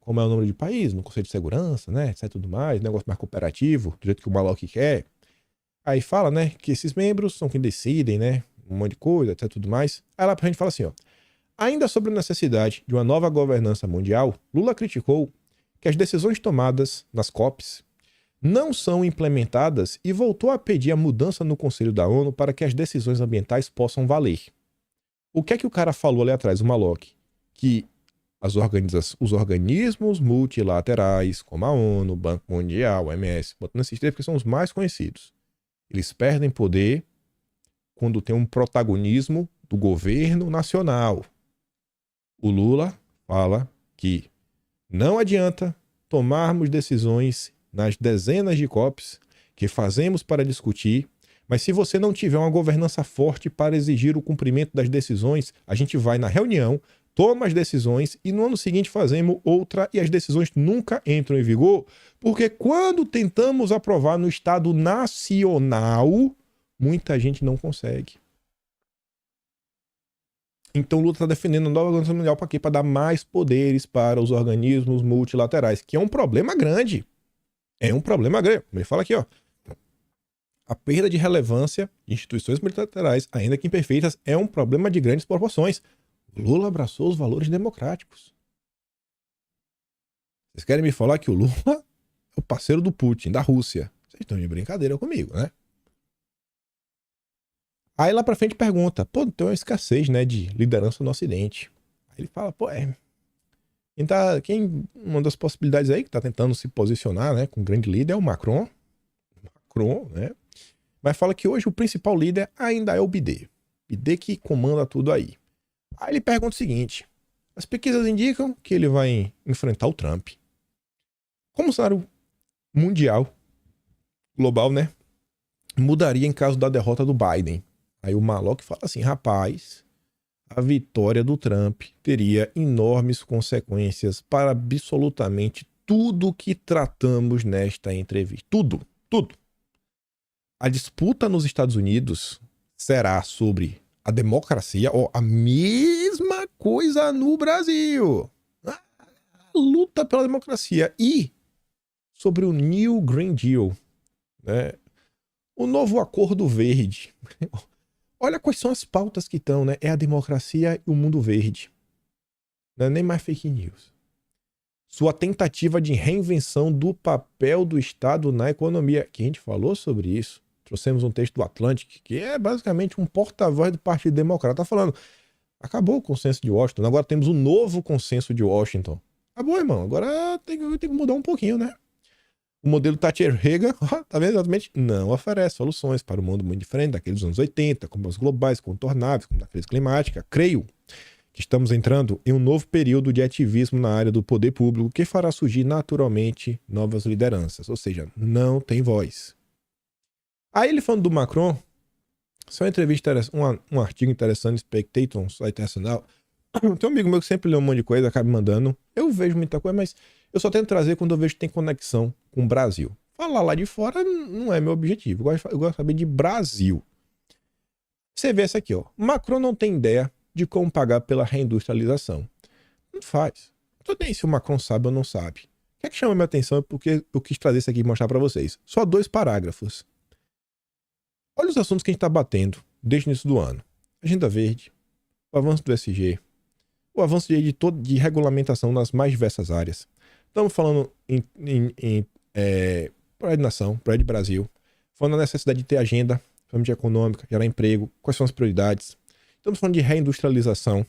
Como é o número de países no Conselho de Segurança, né? Etc. Tudo mais, negócio mais cooperativo, do jeito que o Malok quer. Aí fala, né, que esses membros são quem decidem, né? Um monte de coisa, etc. Tudo mais. Aí lá pra gente fala assim, ó. Ainda sobre a necessidade de uma nova governança mundial, Lula criticou que as decisões tomadas nas COPs não são implementadas e voltou a pedir a mudança no Conselho da ONU para que as decisões ambientais possam valer. O que é que o cara falou ali atrás, o Malok? que os organismos multilaterais, como a ONU, o Banco Mundial, o OMS, botando esses três porque são os mais conhecidos, eles perdem poder quando tem um protagonismo do governo nacional. O Lula fala que não adianta tomarmos decisões nas dezenas de COPs que fazemos para discutir, mas se você não tiver uma governança forte para exigir o cumprimento das decisões, a gente vai na reunião, toma as decisões e no ano seguinte fazemos outra e as decisões nunca entram em vigor, porque quando tentamos aprovar no Estado nacional, muita gente não consegue. Então o Lula está defendendo a nova Organização Mundial para quê? Para dar mais poderes para os organismos multilaterais, que é um problema grande. É um problema grande. Ele fala aqui, ó. A perda de relevância de instituições multilaterais, ainda que imperfeitas, é um problema de grandes proporções. O Lula abraçou os valores democráticos. Vocês querem me falar que o Lula é o parceiro do Putin, da Rússia? Vocês estão de brincadeira comigo, né? Aí lá pra frente pergunta, pô, tem uma escassez, né, de liderança no Ocidente. Aí ele fala, pô, uma das possibilidades aí que tá tentando se posicionar, né, com um grande líder é o Macron, né? Mas fala que hoje o principal líder ainda é o Biden. Biden que comanda tudo aí. Aí ele pergunta o seguinte, as pesquisas indicam que ele vai enfrentar o Trump. Como o cenário mundial, global, né, mudaria em caso da derrota do Biden? Aí o Malloch fala assim, rapaz, a vitória do Trump teria enormes consequências para absolutamente tudo que tratamos nesta entrevista. Tudo. A disputa nos Estados Unidos será sobre a democracia, ou a mesma coisa no Brasil. A luta pela democracia e sobre o New Green Deal, né? O novo Acordo Verde. Olha quais são as pautas que estão, né? É a democracia e o mundo verde. Não é nem mais fake news. Sua tentativa de reinvenção do papel do Estado na economia. Que a gente falou sobre isso. Trouxemos um texto do Atlantic, que é basicamente um porta-voz do Partido Democrata. Tá falando, acabou o consenso de Washington, agora temos um novo consenso de Washington. Acabou, irmão. Agora tem que mudar um pouquinho, né? O modelo Thatcher-Reagan, tá vendo exatamente? Não oferece soluções para um mundo muito diferente daqueles dos anos 80, como os globais, contornáveis, como a crise climática. Creio que estamos entrando em um novo período de ativismo na área do poder público que fará surgir naturalmente novas lideranças, ou seja, não tem voz. Aí ele falando do Macron, só uma entrevista, um artigo interessante, Spectator, um site internacional. Tem um amigo meu que sempre lê um monte de coisa, acaba me mandando. Eu vejo muita coisa, mas eu só tento trazer quando eu vejo que tem conexão com o Brasil. Falar lá de fora não é meu objetivo. Eu gosto de saber de Brasil. Você vê essa aqui, ó. Macron não tem ideia de como pagar pela reindustrialização. Não faz. Não sei nem se o Macron sabe ou não sabe. O que é que chama minha atenção é porque eu quis trazer isso aqui e mostrar para vocês. Só 2 parágrafos. Olha os assuntos que a gente está batendo desde o início do ano. Agenda Verde, o avanço do ESG, o avanço de regulamentação nas mais diversas áreas. Estamos falando em Prioridade Nação, Prioridade Brasil, falando da necessidade de ter agenda, falando de econômica, gerar emprego, quais são as prioridades. Estamos falando de reindustrialização,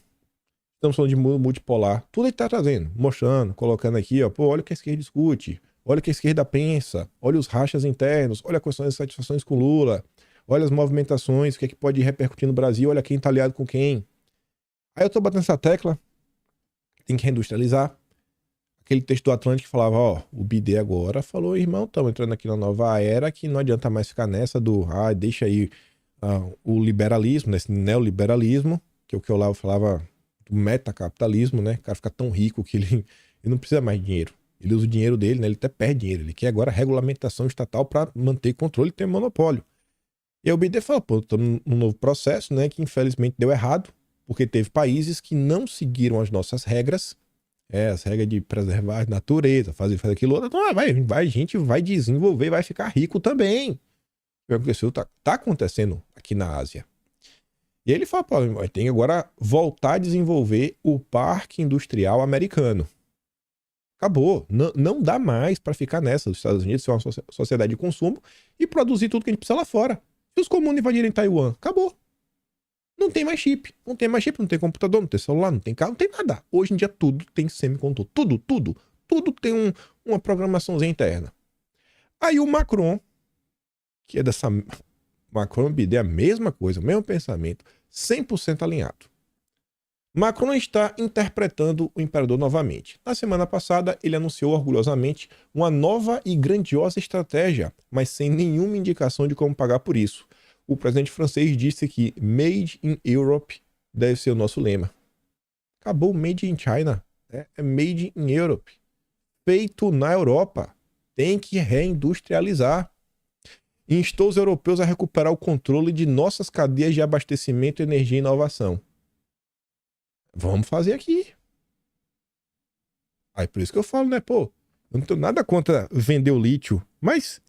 estamos falando de multipolar, tudo ele está trazendo, mostrando, colocando aqui, ó, pô, olha o que a esquerda discute, olha o que a esquerda pensa, olha os rachas internos, olha quais são as satisfações com Lula, olha as movimentações, o que é que pode repercutir no Brasil, olha quem está aliado com quem. Aí eu tô batendo essa tecla, tem que reindustrializar. Aquele texto do Atlântico que falava, ó, o Biden agora falou, irmão, estamos entrando aqui na nova era que não adianta mais ficar nessa do, deixa aí o liberalismo, né, esse neoliberalismo, que é o que eu lá falava do metacapitalismo, né, o cara fica tão rico que ele não precisa mais de dinheiro. Ele usa o dinheiro dele, né, ele até perde dinheiro, ele quer agora regulamentação estatal para manter controle e ter monopólio. E aí o Biden fala, pô, estamos num novo processo, né, que infelizmente deu errado, porque teve países que não seguiram as nossas regras, as regras de preservar a natureza, fazer aquilo outro, então a gente vai desenvolver, vai ficar rico também. O que aconteceu tá acontecendo aqui na Ásia. E aí ele fala, pô, tem que agora voltar a desenvolver o parque industrial americano. Acabou, não dá mais para ficar nessa. Os Estados Unidos são uma sociedade de consumo e produzir tudo que a gente precisa lá fora. Se os comuns invadirem Taiwan, acabou. Não tem mais chip. Não tem mais chip, não tem computador, não tem celular, não tem carro, não tem nada. Hoje em dia tudo tem semicondutor. Tudo tem uma programaçãozinha interna. Aí o Macron, que é dessa... Macron e Biden é a mesma coisa, o mesmo pensamento, 100% alinhado. Macron está interpretando o imperador novamente. Na semana passada, ele anunciou orgulhosamente uma nova e grandiosa estratégia, mas sem nenhuma indicação de como pagar por isso. O presidente francês disse que Made in Europe deve ser o nosso lema. Acabou o Made in China. É Made in Europe. Feito na Europa. Tem que reindustrializar. Instou os europeus a recuperar o controle de nossas cadeias de abastecimento, energia e inovação. Vamos fazer aqui. Aí por isso que eu falo, né, pô, eu não tenho nada contra vender o lítio, mas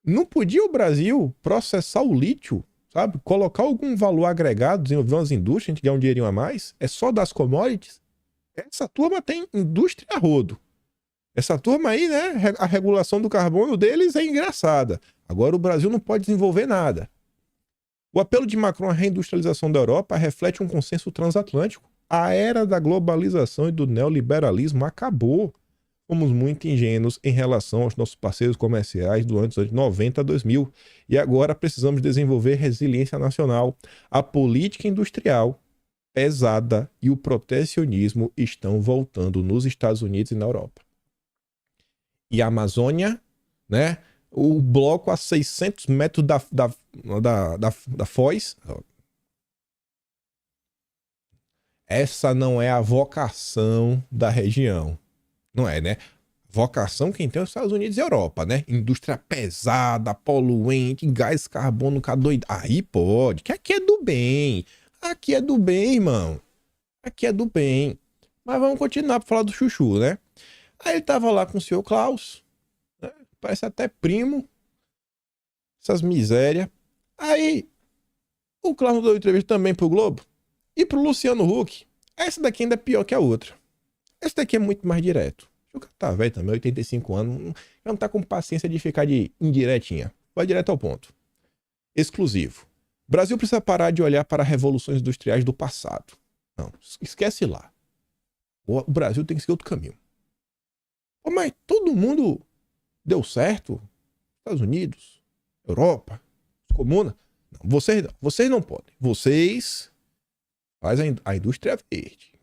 não podia o Brasil processar o lítio, sabe? Colocar algum valor agregado, desenvolver umas indústrias, a gente ganhar um dinheirinho a mais, é só das commodities. Essa turma tem indústria a rodo. Essa turma aí, né, a regulação do carbono deles é engraçada. Agora o Brasil não pode desenvolver nada. O apelo de Macron à reindustrialização da Europa reflete um consenso transatlântico. A era da globalização e do neoliberalismo acabou. Fomos muito ingênuos em relação aos nossos parceiros comerciais durante os anos 90 a 2000 e agora precisamos desenvolver resiliência nacional. A política industrial pesada e o protecionismo estão voltando nos Estados Unidos e na Europa. E a Amazônia, né? O bloco a 600 metros da Foz. Essa não é a vocação da região. Não é, né? Vocação quem tem é os Estados Unidos e Europa, né? Indústria pesada, poluente, gás carbono, K2. Aí pode, que aqui é do bem. Aqui é do bem, irmão. Aqui é do bem. Mas vamos continuar para falar do chuchu, né? Aí ele tava lá com o senhor Klaus, né? Parece até primo. Essas misérias. Aí o Klaus deu entrevista também pro Globo. E pro Luciano Huck. Essa daqui ainda é pior que a outra. Essa daqui é muito mais direto. O cara tá velho também, 85 anos. Já não tá com paciência de ficar de indiretinha. Vai direto ao ponto. Exclusivo. Brasil precisa parar de olhar para revoluções industriais do passado. Não, esquece lá. O Brasil tem que seguir outro caminho. Pô, mas todo mundo deu certo? Estados Unidos, Europa, comuna? Não, vocês não podem. Vocês fazem a indústria verde.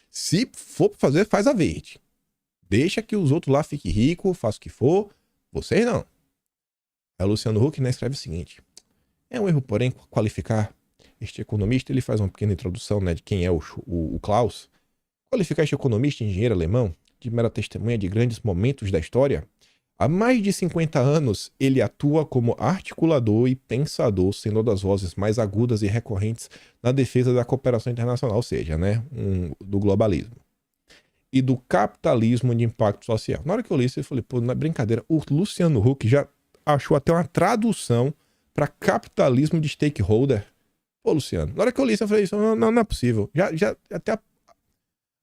Se for fazer, faz a verde. Deixa que os outros lá fiquem ricos, façam o que for. Vocês não. Aí o Luciano Huck, né, escreve o seguinte. É um erro, porém, qualificar este economista. Ele faz uma pequena introdução, né, de quem é o Klaus. Qualificar este economista e engenheiro alemão de mera testemunha de grandes momentos da história. Há mais de 50 anos, ele atua como articulador e pensador, sendo uma das vozes mais agudas e recorrentes na defesa da cooperação internacional, ou seja, né, do globalismo e do capitalismo de impacto social. Na hora que eu li isso, eu falei, pô, não é brincadeira. O Luciano Huck já achou até uma tradução para capitalismo de stakeholder. Pô, Luciano, na hora que eu li isso, eu falei, isso não é possível. Já até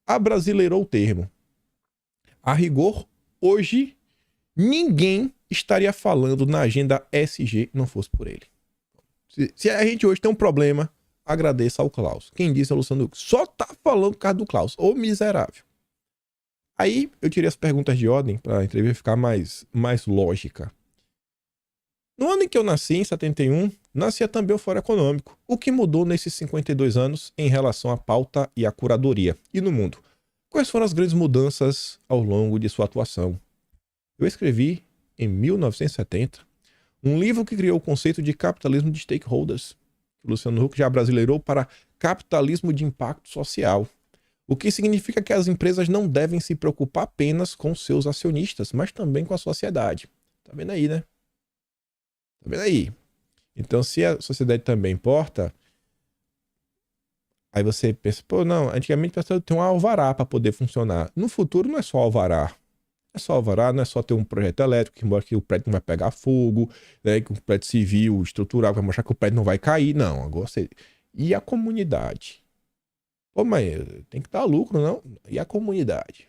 abrasileirou o termo. A rigor, hoje, ninguém estaria falando na agenda SG não fosse por ele. Se a gente hoje tem um problema, agradeça ao Klaus. Quem disse é o Luciano Huck. Só tá falando por causa do Klaus. Ô miserável. Aí eu tirei as perguntas de ordem para a entrevista ficar mais lógica. No ano em que eu nasci, em 71, nascia também o Fórum Econômico. O que mudou nesses 52 anos em relação à pauta e à curadoria? E no mundo? Quais foram as grandes mudanças ao longo de sua atuação? Eu escrevi, em 1970, um livro que criou o conceito de capitalismo de stakeholders. O Luciano Huck já brasileirou para capitalismo de impacto social. O que significa que as empresas não devem se preocupar apenas com seus acionistas, mas também com a sociedade. Tá vendo aí, né? Tá vendo aí? Então, se a sociedade também importa, aí você pensa, pô, não, antigamente precisava ter um alvará para poder funcionar. No futuro não é só alvará. É só alvará, não é só ter um projeto elétrico, que mostra que o prédio não vai pegar fogo, né, que o prédio civil, estrutural, vai mostrar que o prédio não vai cair. Não, agora você... E a comunidade? Pô, mas tem que dar lucro, não? E a comunidade?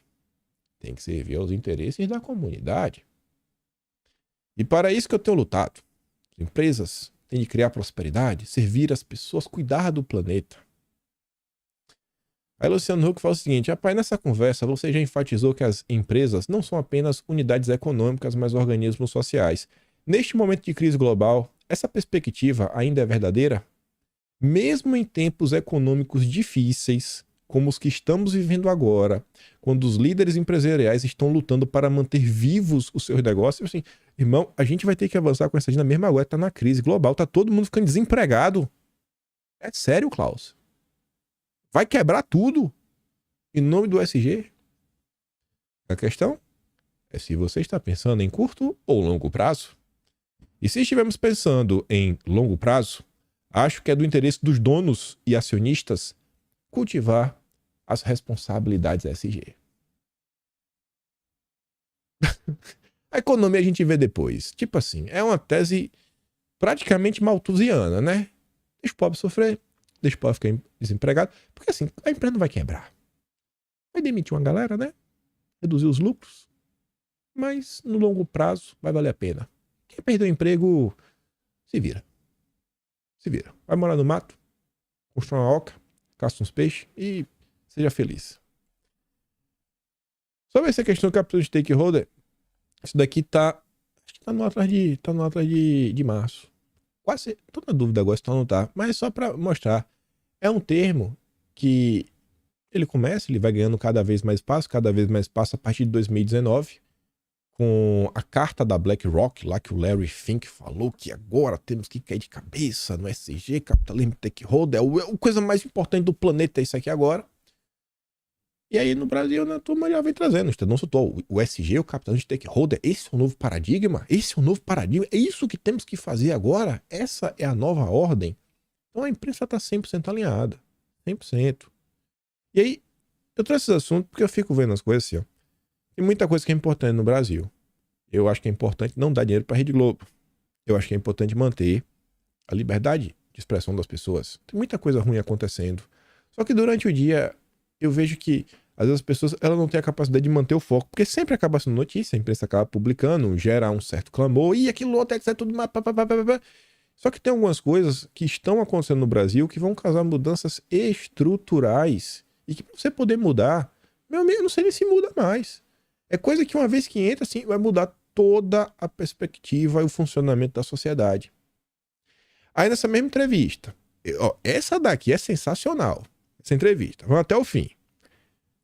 Tem que servir aos interesses da comunidade. E para isso que eu tenho lutado. As empresas tem de criar prosperidade, servir as pessoas, cuidar do planeta. Aí Luciano Huck fala o seguinte: rapaz, nessa conversa você já enfatizou que as empresas não são apenas unidades econômicas, mas organismos sociais. Neste momento de crise global, essa perspectiva ainda é verdadeira? Mesmo em tempos econômicos difíceis, como os que estamos vivendo agora, quando os líderes empresariais estão lutando para manter vivos os seus negócios, assim, irmão, a gente vai ter que avançar com essa agenda mesmo agora, tá na crise global, tá todo mundo ficando desempregado. É sério, Klaus? Vai quebrar tudo em nome do ESG? A questão é se você está pensando em curto ou longo prazo. E se estivermos pensando em longo prazo, acho que é do interesse dos donos e acionistas cultivar as responsabilidades ESG. A economia a gente vê depois. Tipo assim, é uma tese praticamente malthusiana, né? Deixa o pobre sofrer, deixa o pobre ficar desempregado. Porque assim, a empresa não vai quebrar. Vai demitir uma galera, né? Reduzir os lucros. Mas no longo prazo vai valer a pena. Quem perdeu o emprego, se vira. Se vira. Vai morar no mato, constrói uma oca, caça uns peixes e seja feliz. Sobre essa questão do capital de stakeholder, isso daqui tá no atrás de março. Quase, tô na dúvida agora se tá ou não tá, mas é só para mostrar. É um termo que ele vai ganhando cada vez mais espaço a partir de 2019, com a carta da BlackRock, lá que o Larry Fink falou que agora temos que cair de cabeça no ESG, capitalismo stakeholder, a coisa mais importante do planeta é isso aqui agora. E aí no Brasil, a turma já vem trazendo, não soltou o ESG, o capitalismo stakeholder, esse é o novo paradigma, é isso que temos que fazer agora, essa é a nova ordem. Então a imprensa está 100% alinhada, 100%. E aí, eu trouxe esse assunto porque eu fico vendo as coisas assim, ó. Tem muita coisa que é importante no Brasil. Eu acho que é importante não dar dinheiro para a Rede Globo. Eu acho que é importante manter a liberdade de expressão das pessoas. Tem muita coisa ruim acontecendo. Só que durante o dia, eu vejo que às vezes as pessoas elas não têm a capacidade de manter o foco. Porque sempre acaba sendo notícia, a imprensa acaba publicando, gera um certo clamor. E aquilo outro é tudo mais... Só que tem algumas coisas que estão acontecendo no Brasil que vão causar mudanças estruturais. E que pra você poder mudar, meu amigo, eu não sei nem se muda mais. É coisa que uma vez que entra, assim, vai mudar toda a perspectiva e o funcionamento da sociedade. Aí nessa mesma entrevista, essa daqui é sensacional, essa entrevista, vamos até o fim.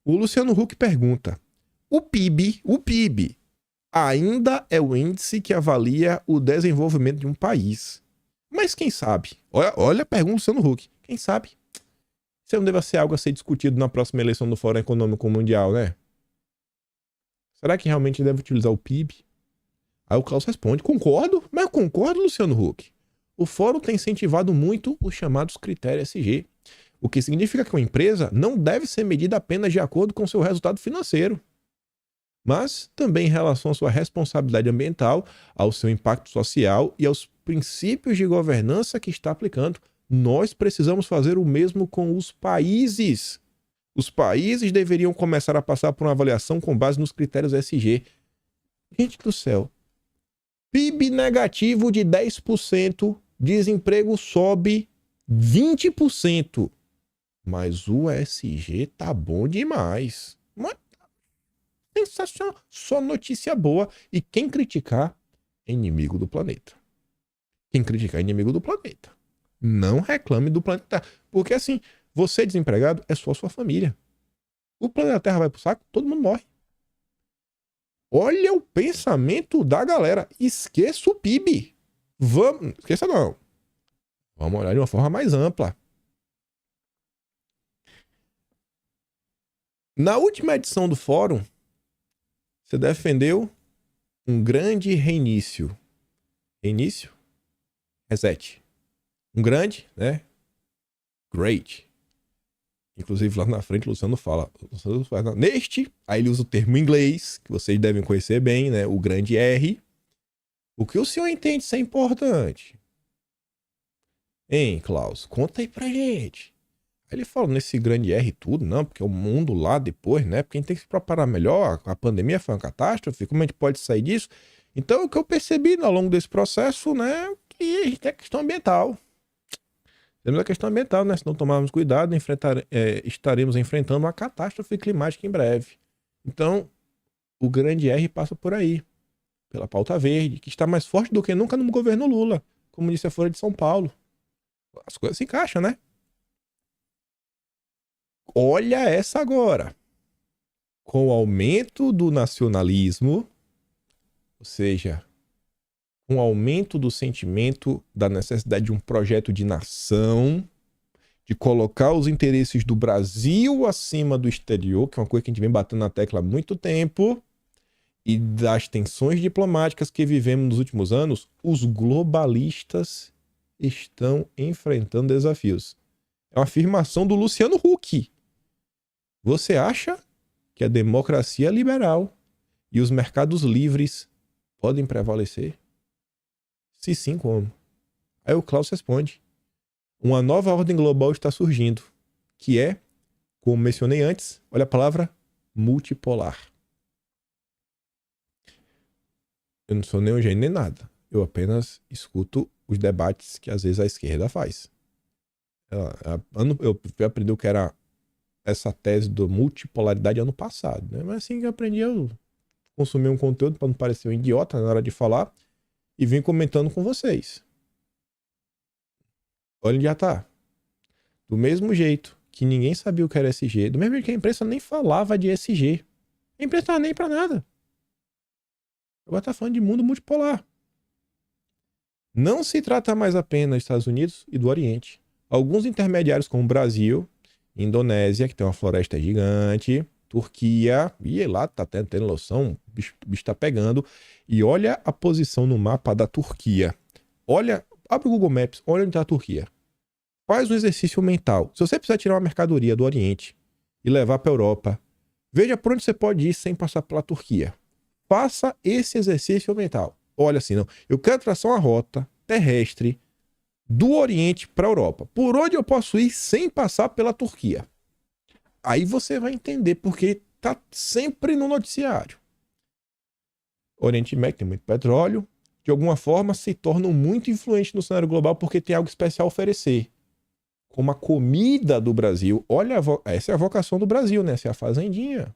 O Luciano Huck pergunta, o PIB ainda é o índice que avalia o desenvolvimento de um país. Mas quem sabe? Olha a pergunta do Luciano Huck. Quem sabe? Isso não deve ser algo a ser discutido na próxima eleição do Fórum Econômico Mundial, né? Será que realmente deve utilizar o PIB? Aí o Klaus responde, concordo, mas eu concordo, Luciano Huck. O fórum tem incentivado muito os chamados critérios ESG, o que significa que uma empresa não deve ser medida apenas de acordo com seu resultado financeiro, mas também em relação à sua responsabilidade ambiental, ao seu impacto social e aos princípios de governança que está aplicando. Nós precisamos fazer o mesmo com os países. Os países deveriam começar a passar por uma avaliação com base nos critérios ESG. Gente do céu. PIB negativo de 10%, desemprego sobe 20%. Mas o ESG tá bom demais. Mas, sensacional. Só notícia boa. E quem criticar é inimigo do planeta. Quem criticar é inimigo do planeta. Não reclame do planeta. Porque assim... Você desempregado é só sua família. O planeta Terra vai pro saco, todo mundo morre. Olha o pensamento da galera. Esqueça o PIB. Esqueça não. Vamos olhar de uma forma mais ampla. Na última edição do fórum, você defendeu um grande reinício. Reinício? Reset. Um grande, né? Great. Inclusive lá na frente o Luciano fala, neste, aí ele usa o termo em inglês, que vocês devem conhecer bem, né? O grande R. O que o senhor entende ser importante? Hein, Klaus? Conta aí pra gente. Aí ele fala nesse grande R tudo, não, porque o mundo lá depois, né? Porque a gente tem que se preparar melhor, a pandemia foi uma catástrofe, como a gente pode sair disso? Então o que eu percebi ao longo desse processo, né? Que E a gente tem a questão ambiental. Temos a questão ambiental, né? Se não tomarmos cuidado, estaremos enfrentando uma catástrofe climática em breve. Então, o grande R passa por aí, pela pauta verde, que está mais forte do que nunca no governo Lula, como disse a Folha de São Paulo. As coisas se encaixam, né? Olha essa agora. Com o aumento do nacionalismo, ou seja, com o aumento do sentimento da necessidade de um projeto de nação, de colocar os interesses do Brasil acima do exterior, que é uma coisa que a gente vem batendo na tecla há muito tempo, e das tensões diplomáticas que vivemos nos últimos anos, os globalistas estão enfrentando desafios. É uma afirmação do Luciano Huck. Você acha que a democracia liberal e os mercados livres podem prevalecer? Se sim, como? Aí o Klaus responde: uma nova ordem global está surgindo, que é, como mencionei antes, olha a palavra, multipolar. Eu não sou nem um gênio nem nada. Eu apenas escuto os debates que às vezes a esquerda faz. Eu aprendi o que era essa tese da multipolaridade ano passado, né? Mas assim que eu aprendi, eu consumi um conteúdo para não parecer um idiota na hora de falar e vim comentando com vocês. Olha onde já tá. Do mesmo jeito que ninguém sabia o que era SG, do mesmo jeito que a imprensa nem falava de SG. A imprensa não estava nem para nada. Agora tá falando de mundo multipolar. Não se trata mais apenas dos Estados Unidos e do Oriente. Alguns intermediários como o Brasil, Indonésia, que tem uma floresta gigante, Turquia, e lá tá tendo noção, o bicho tá pegando. E olha a posição no mapa da Turquia. Olha, abre o Google Maps, olha onde tá a Turquia. Faz um exercício mental. Se você precisar tirar uma mercadoria do Oriente e levar para a Europa, veja por onde você pode ir sem passar pela Turquia. Faça esse exercício mental. Olha assim, não. Eu quero traçar uma rota terrestre do Oriente para a Europa. Por onde eu posso ir sem passar pela Turquia? Aí você vai entender porque tá sempre no noticiário. Oriente Médio tem muito petróleo, de alguma forma se tornam muito influentes no cenário global porque tem algo especial a oferecer. Como a comida do Brasil. Olha, essa é a vocação do Brasil, né? Essa é a fazendinha.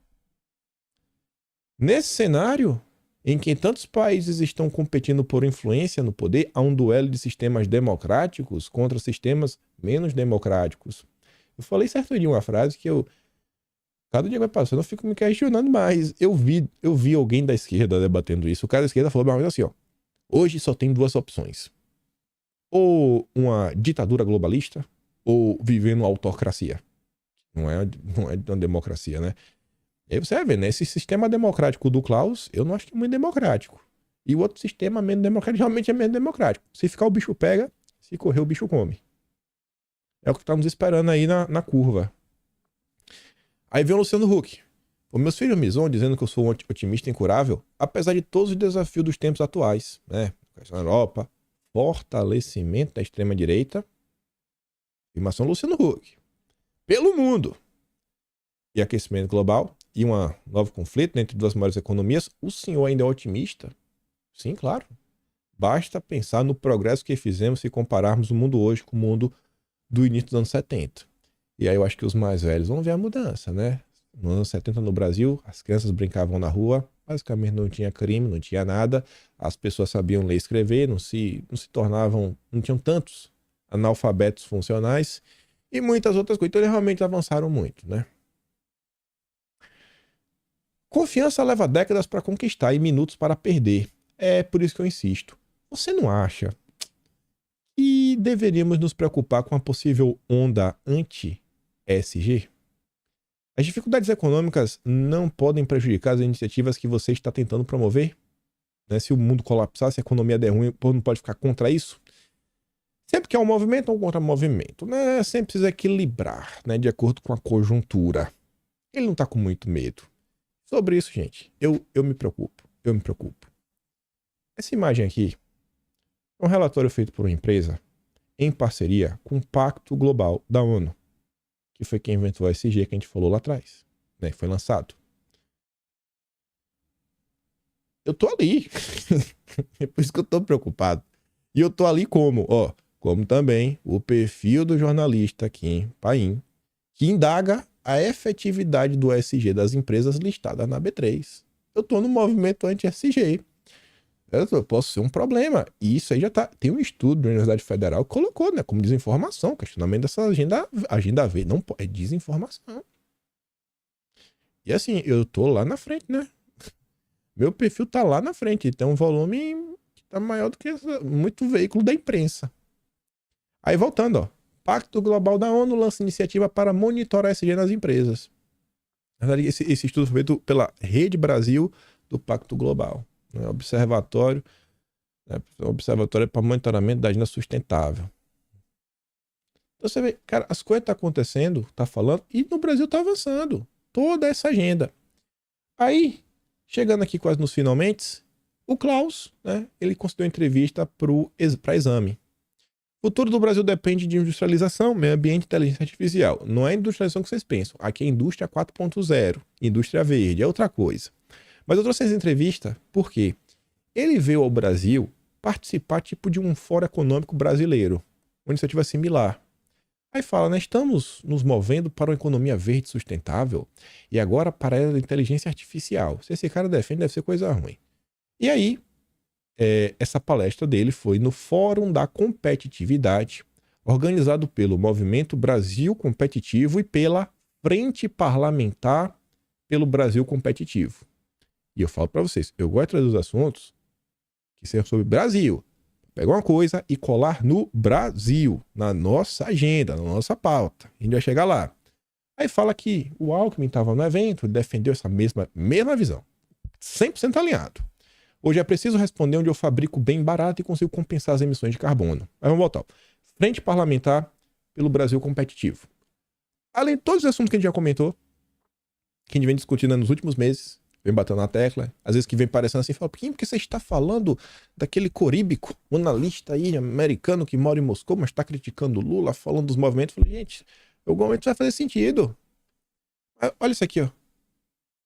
Nesse cenário, em que tantos países estão competindo por influência no poder, há um duelo de sistemas democráticos contra sistemas menos democráticos. Eu falei certo dia uma frase que cada dia vai passando, eu fico me questionando mais. Eu vi alguém da esquerda debatendo isso. O cara da esquerda falou mais assim, ó. Hoje só tem duas opções. Ou uma ditadura globalista, ou viver numa autocracia. Não é uma democracia, né? E aí você vai ver, né? Esse sistema democrático do Klaus, eu não acho que é muito democrático. E o outro sistema menos democrático realmente é menos democrático. Se ficar o bicho pega, se correr o bicho come. É o que estamos esperando aí na curva. Aí vem o Luciano Huck. Os meus filhos me zoam dizendo que eu sou um otimista incurável, apesar de todos os desafios dos tempos atuais, né? Na Europa, fortalecimento da extrema-direita, afirmação do Luciano Huck. Pelo mundo. E aquecimento global, e um novo conflito entre duas maiores economias, o senhor ainda é otimista? Sim, claro. Basta pensar no progresso que fizemos se compararmos o mundo hoje com o mundo do início dos anos 70. E aí eu acho que os mais velhos vão ver a mudança, né? Nos anos 70 no Brasil, as crianças brincavam na rua, basicamente não tinha crime, não tinha nada, as pessoas sabiam ler e escrever, não se tornavam, não tinham tantos analfabetos funcionais e muitas outras coisas. Então eles realmente avançaram muito, né? Confiança leva décadas para conquistar e minutos para perder. É por isso que eu insisto. Você não acha que deveríamos nos preocupar com a possível onda anti-ESG? As dificuldades econômicas não podem prejudicar as iniciativas que você está tentando promover? Né? Se o mundo colapsar, se a economia der ruim, o povo não pode ficar contra isso? Sempre que há um movimento ou um contra-movimento, né? Sempre precisa equilibrar, né? De acordo com a conjuntura. Ele não está com muito medo. Sobre isso, gente, eu me preocupo. Eu me preocupo. Essa imagem aqui é um relatório feito por uma empresa em parceria com o Pacto Global da ONU, que foi quem inventou a ESG que a gente falou lá atrás, né? Foi lançado. Eu tô ali. É por isso que eu tô preocupado. E eu tô ali como? Ó, como também o perfil do jornalista Kim Paim, que indaga a efetividade do ESG das empresas listadas na B3. Eu tô no movimento anti-ESG. Eu posso ser um problema. E isso aí já tá. Tem um estudo da Universidade Federal que colocou, né? Como desinformação. Questionamento dessa agenda V. Não é desinformação. E assim, eu tô lá na frente, né? Meu perfil tá lá na frente. Tem um volume que tá maior do que muito veículo da imprensa. Aí voltando, ó. Pacto Global da ONU lança iniciativa para monitorar ESG nas empresas. Na verdade, esse estudo foi feito pela Rede Brasil do Pacto Global. Né? Observatório para monitoramento da agenda sustentável. Então você vê, cara, as coisas estão acontecendo, tá falando, e no Brasil tá avançando. Toda essa agenda. Aí, chegando aqui quase nos finalmente, o Klaus, né, ele concedeu entrevista para Exame. O futuro do Brasil depende de industrialização, meio ambiente e inteligência artificial. Não é a industrialização que vocês pensam. Aqui é indústria 4.0, indústria verde, é outra coisa. Mas eu trouxe essa entrevista porque ele veio ao Brasil participar tipo de um fórum econômico brasileiro, uma iniciativa similar. Aí fala, né, estamos nos movendo para uma economia verde sustentável e agora para a inteligência artificial. Se esse cara defende, deve ser coisa ruim. E aí, essa palestra dele foi no Fórum da Competitividade, organizado pelo Movimento Brasil Competitivo e pela Frente Parlamentar pelo Brasil Competitivo. E eu falo para vocês, eu gosto de trazer os assuntos que sejam sobre Brasil. Pegar uma coisa e colar no Brasil, na nossa agenda, na nossa pauta. A gente vai chegar lá. Aí fala que o Alckmin estava no evento, defendeu essa mesma visão. 100% alinhado. Hoje é preciso responder onde eu fabrico bem barato e consigo compensar as emissões de carbono. Aí vamos voltar. Frente Parlamentar pelo Brasil Competitivo. Além de todos os assuntos que a gente já comentou, que a gente vem discutindo nos últimos meses, vem batendo na tecla, às vezes que vem parecendo assim, fala, por que você está falando daquele coríbico, um analista aí americano que mora em Moscou, mas está criticando o Lula, falando dos movimentos? Eu falei, gente, em algum momento vai fazer sentido. Olha isso aqui, ó.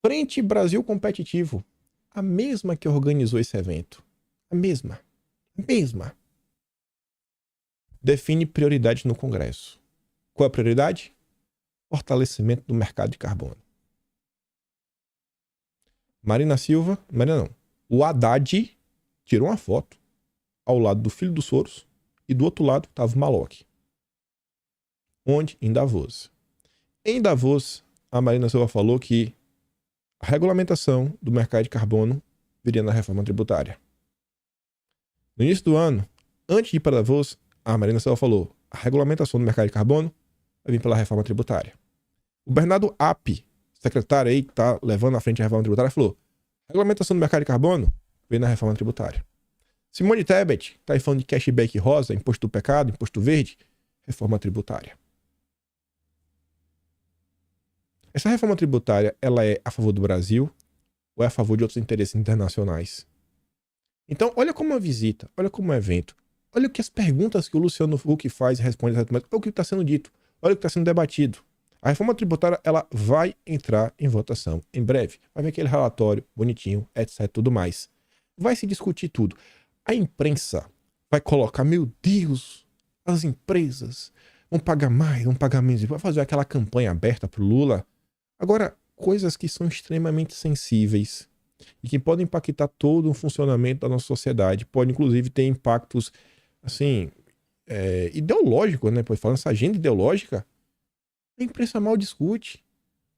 Frente Brasil Competitivo. A mesma que organizou esse evento. A mesma. Define prioridade no Congresso. Qual é a prioridade? Fortalecimento do mercado de carbono. Marina não. O Haddad tirou uma foto ao lado do filho do Soros e do outro lado estava o Malok. Onde? Em Davos. Em Davos, a Marina Silva falou que a regulamentação do mercado de carbono viria na reforma tributária. No início do ano, antes de ir para Davos, a Marina Silva falou: a regulamentação do mercado de carbono vai vir pela reforma tributária. O Bernardo App, secretário aí que está levando à frente a reforma tributária, falou: a regulamentação do mercado de carbono vem na reforma tributária. Simone Tebet está aí falando de cashback rosa, imposto do pecado, imposto verde, reforma tributária. Essa reforma tributária, ela é a favor do Brasil ou é a favor de outros interesses internacionais? Então, olha como uma visita, olha como um evento, olha o que as perguntas que o Luciano Huck faz e responde, olha o que está sendo dito, olha o que está sendo debatido. A reforma tributária, ela vai entrar em votação em breve. Vai ver aquele relatório bonitinho, etc, tudo mais. Vai se discutir tudo. A imprensa vai colocar, meu Deus, as empresas vão pagar mais, vão pagar menos, vai fazer aquela campanha aberta pro Lula. Agora, coisas que são extremamente sensíveis e que podem impactar todo o funcionamento da nossa sociedade, pode inclusive ter impactos, assim, ideológicos, né? Falando essa agenda ideológica, a imprensa mal discute.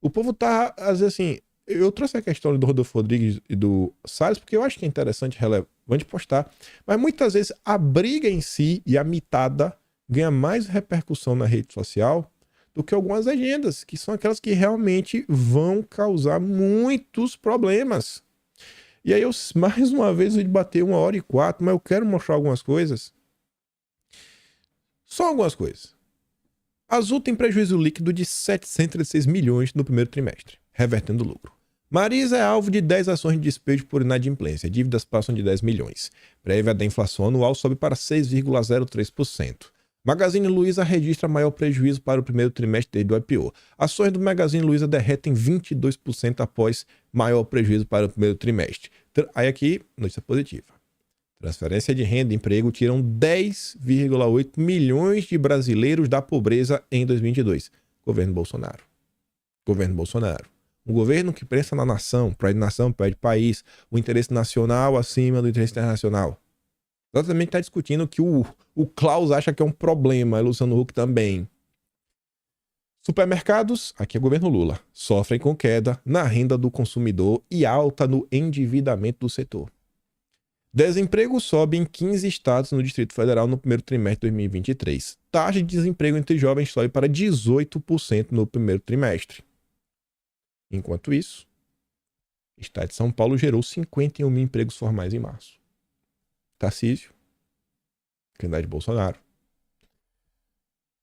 O povo tá, às vezes assim, eu trouxe a questão do Rodolfo Rodrigues e do Salles porque eu acho que é interessante, relevante postar, mas muitas vezes a briga em si e a mitada ganha mais repercussão na rede social do que algumas agendas, que são aquelas que realmente vão causar muitos problemas. E aí eu, mais uma vez, vou debater 1h04, mas eu quero mostrar algumas coisas. Só algumas coisas. A Azul tem prejuízo líquido de 736 milhões no primeiro trimestre, revertendo lucro. Marisa é alvo de 10 ações de despejo por inadimplência. Dívidas passam de 10 milhões. Prévia da inflação anual sobe para 6,03%. Magazine Luiza registra maior prejuízo para o primeiro trimestre desde o IPO. Ações do Magazine Luiza derretem 22% após maior prejuízo para o primeiro trimestre. Aí aqui, notícia positiva. Transferência de renda e emprego tiram 10,8 milhões de brasileiros da pobreza em 2022. Governo Bolsonaro. Governo Bolsonaro. Um governo que pensa na nação, pride nação, pride país, o interesse nacional acima do interesse internacional. Exatamente está discutindo que o Klaus acha que é um problema, e Luciano Huck também. Supermercados, aqui é governo Lula, sofrem com queda na renda do consumidor e alta no endividamento do setor. Desemprego sobe em 15 estados no Distrito Federal no primeiro trimestre de 2023. Taxa de desemprego entre jovens sobe para 18% no primeiro trimestre. Enquanto isso, o estado de São Paulo gerou 51 mil empregos formais em março. Tarcísio, candidato de Bolsonaro.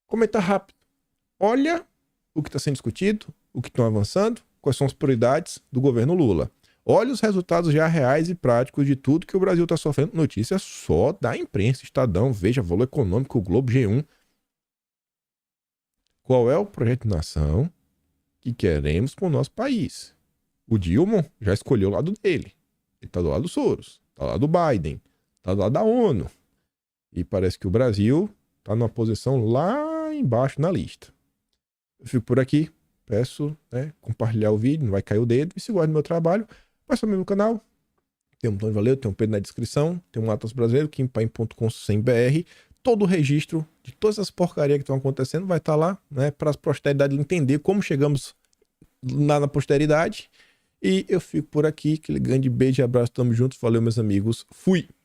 Comentar rápido. Olha o que está sendo discutido, o que estão avançando, quais são as prioridades do governo Lula. Olha os resultados já reais e práticos de tudo que o Brasil está sofrendo. Notícia só da imprensa, Estadão, Veja, Valor Econômico, Globo, G1. Qual é o projeto de nação que queremos para o nosso país? O Dilma já escolheu o lado dele. Ele está do lado do Soros, está do lado do Biden, está do lado da ONU. E parece que o Brasil está numa posição lá embaixo na lista. Eu fico por aqui. Peço, compartilhar o vídeo, não vai cair o dedo. E se gosta do meu trabalho, vai subir no canal. Tem um botão de valeu, tem um Pedro na descrição. Tem um Atlas Brasileiro, kimpaim.com.br. Todo o registro de todas as porcarias que estão acontecendo vai estar lá, para as posteridades entender como chegamos lá na posteridade. E eu fico por aqui. Aquele grande beijo e abraço. Tamo junto. Valeu, meus amigos. Fui!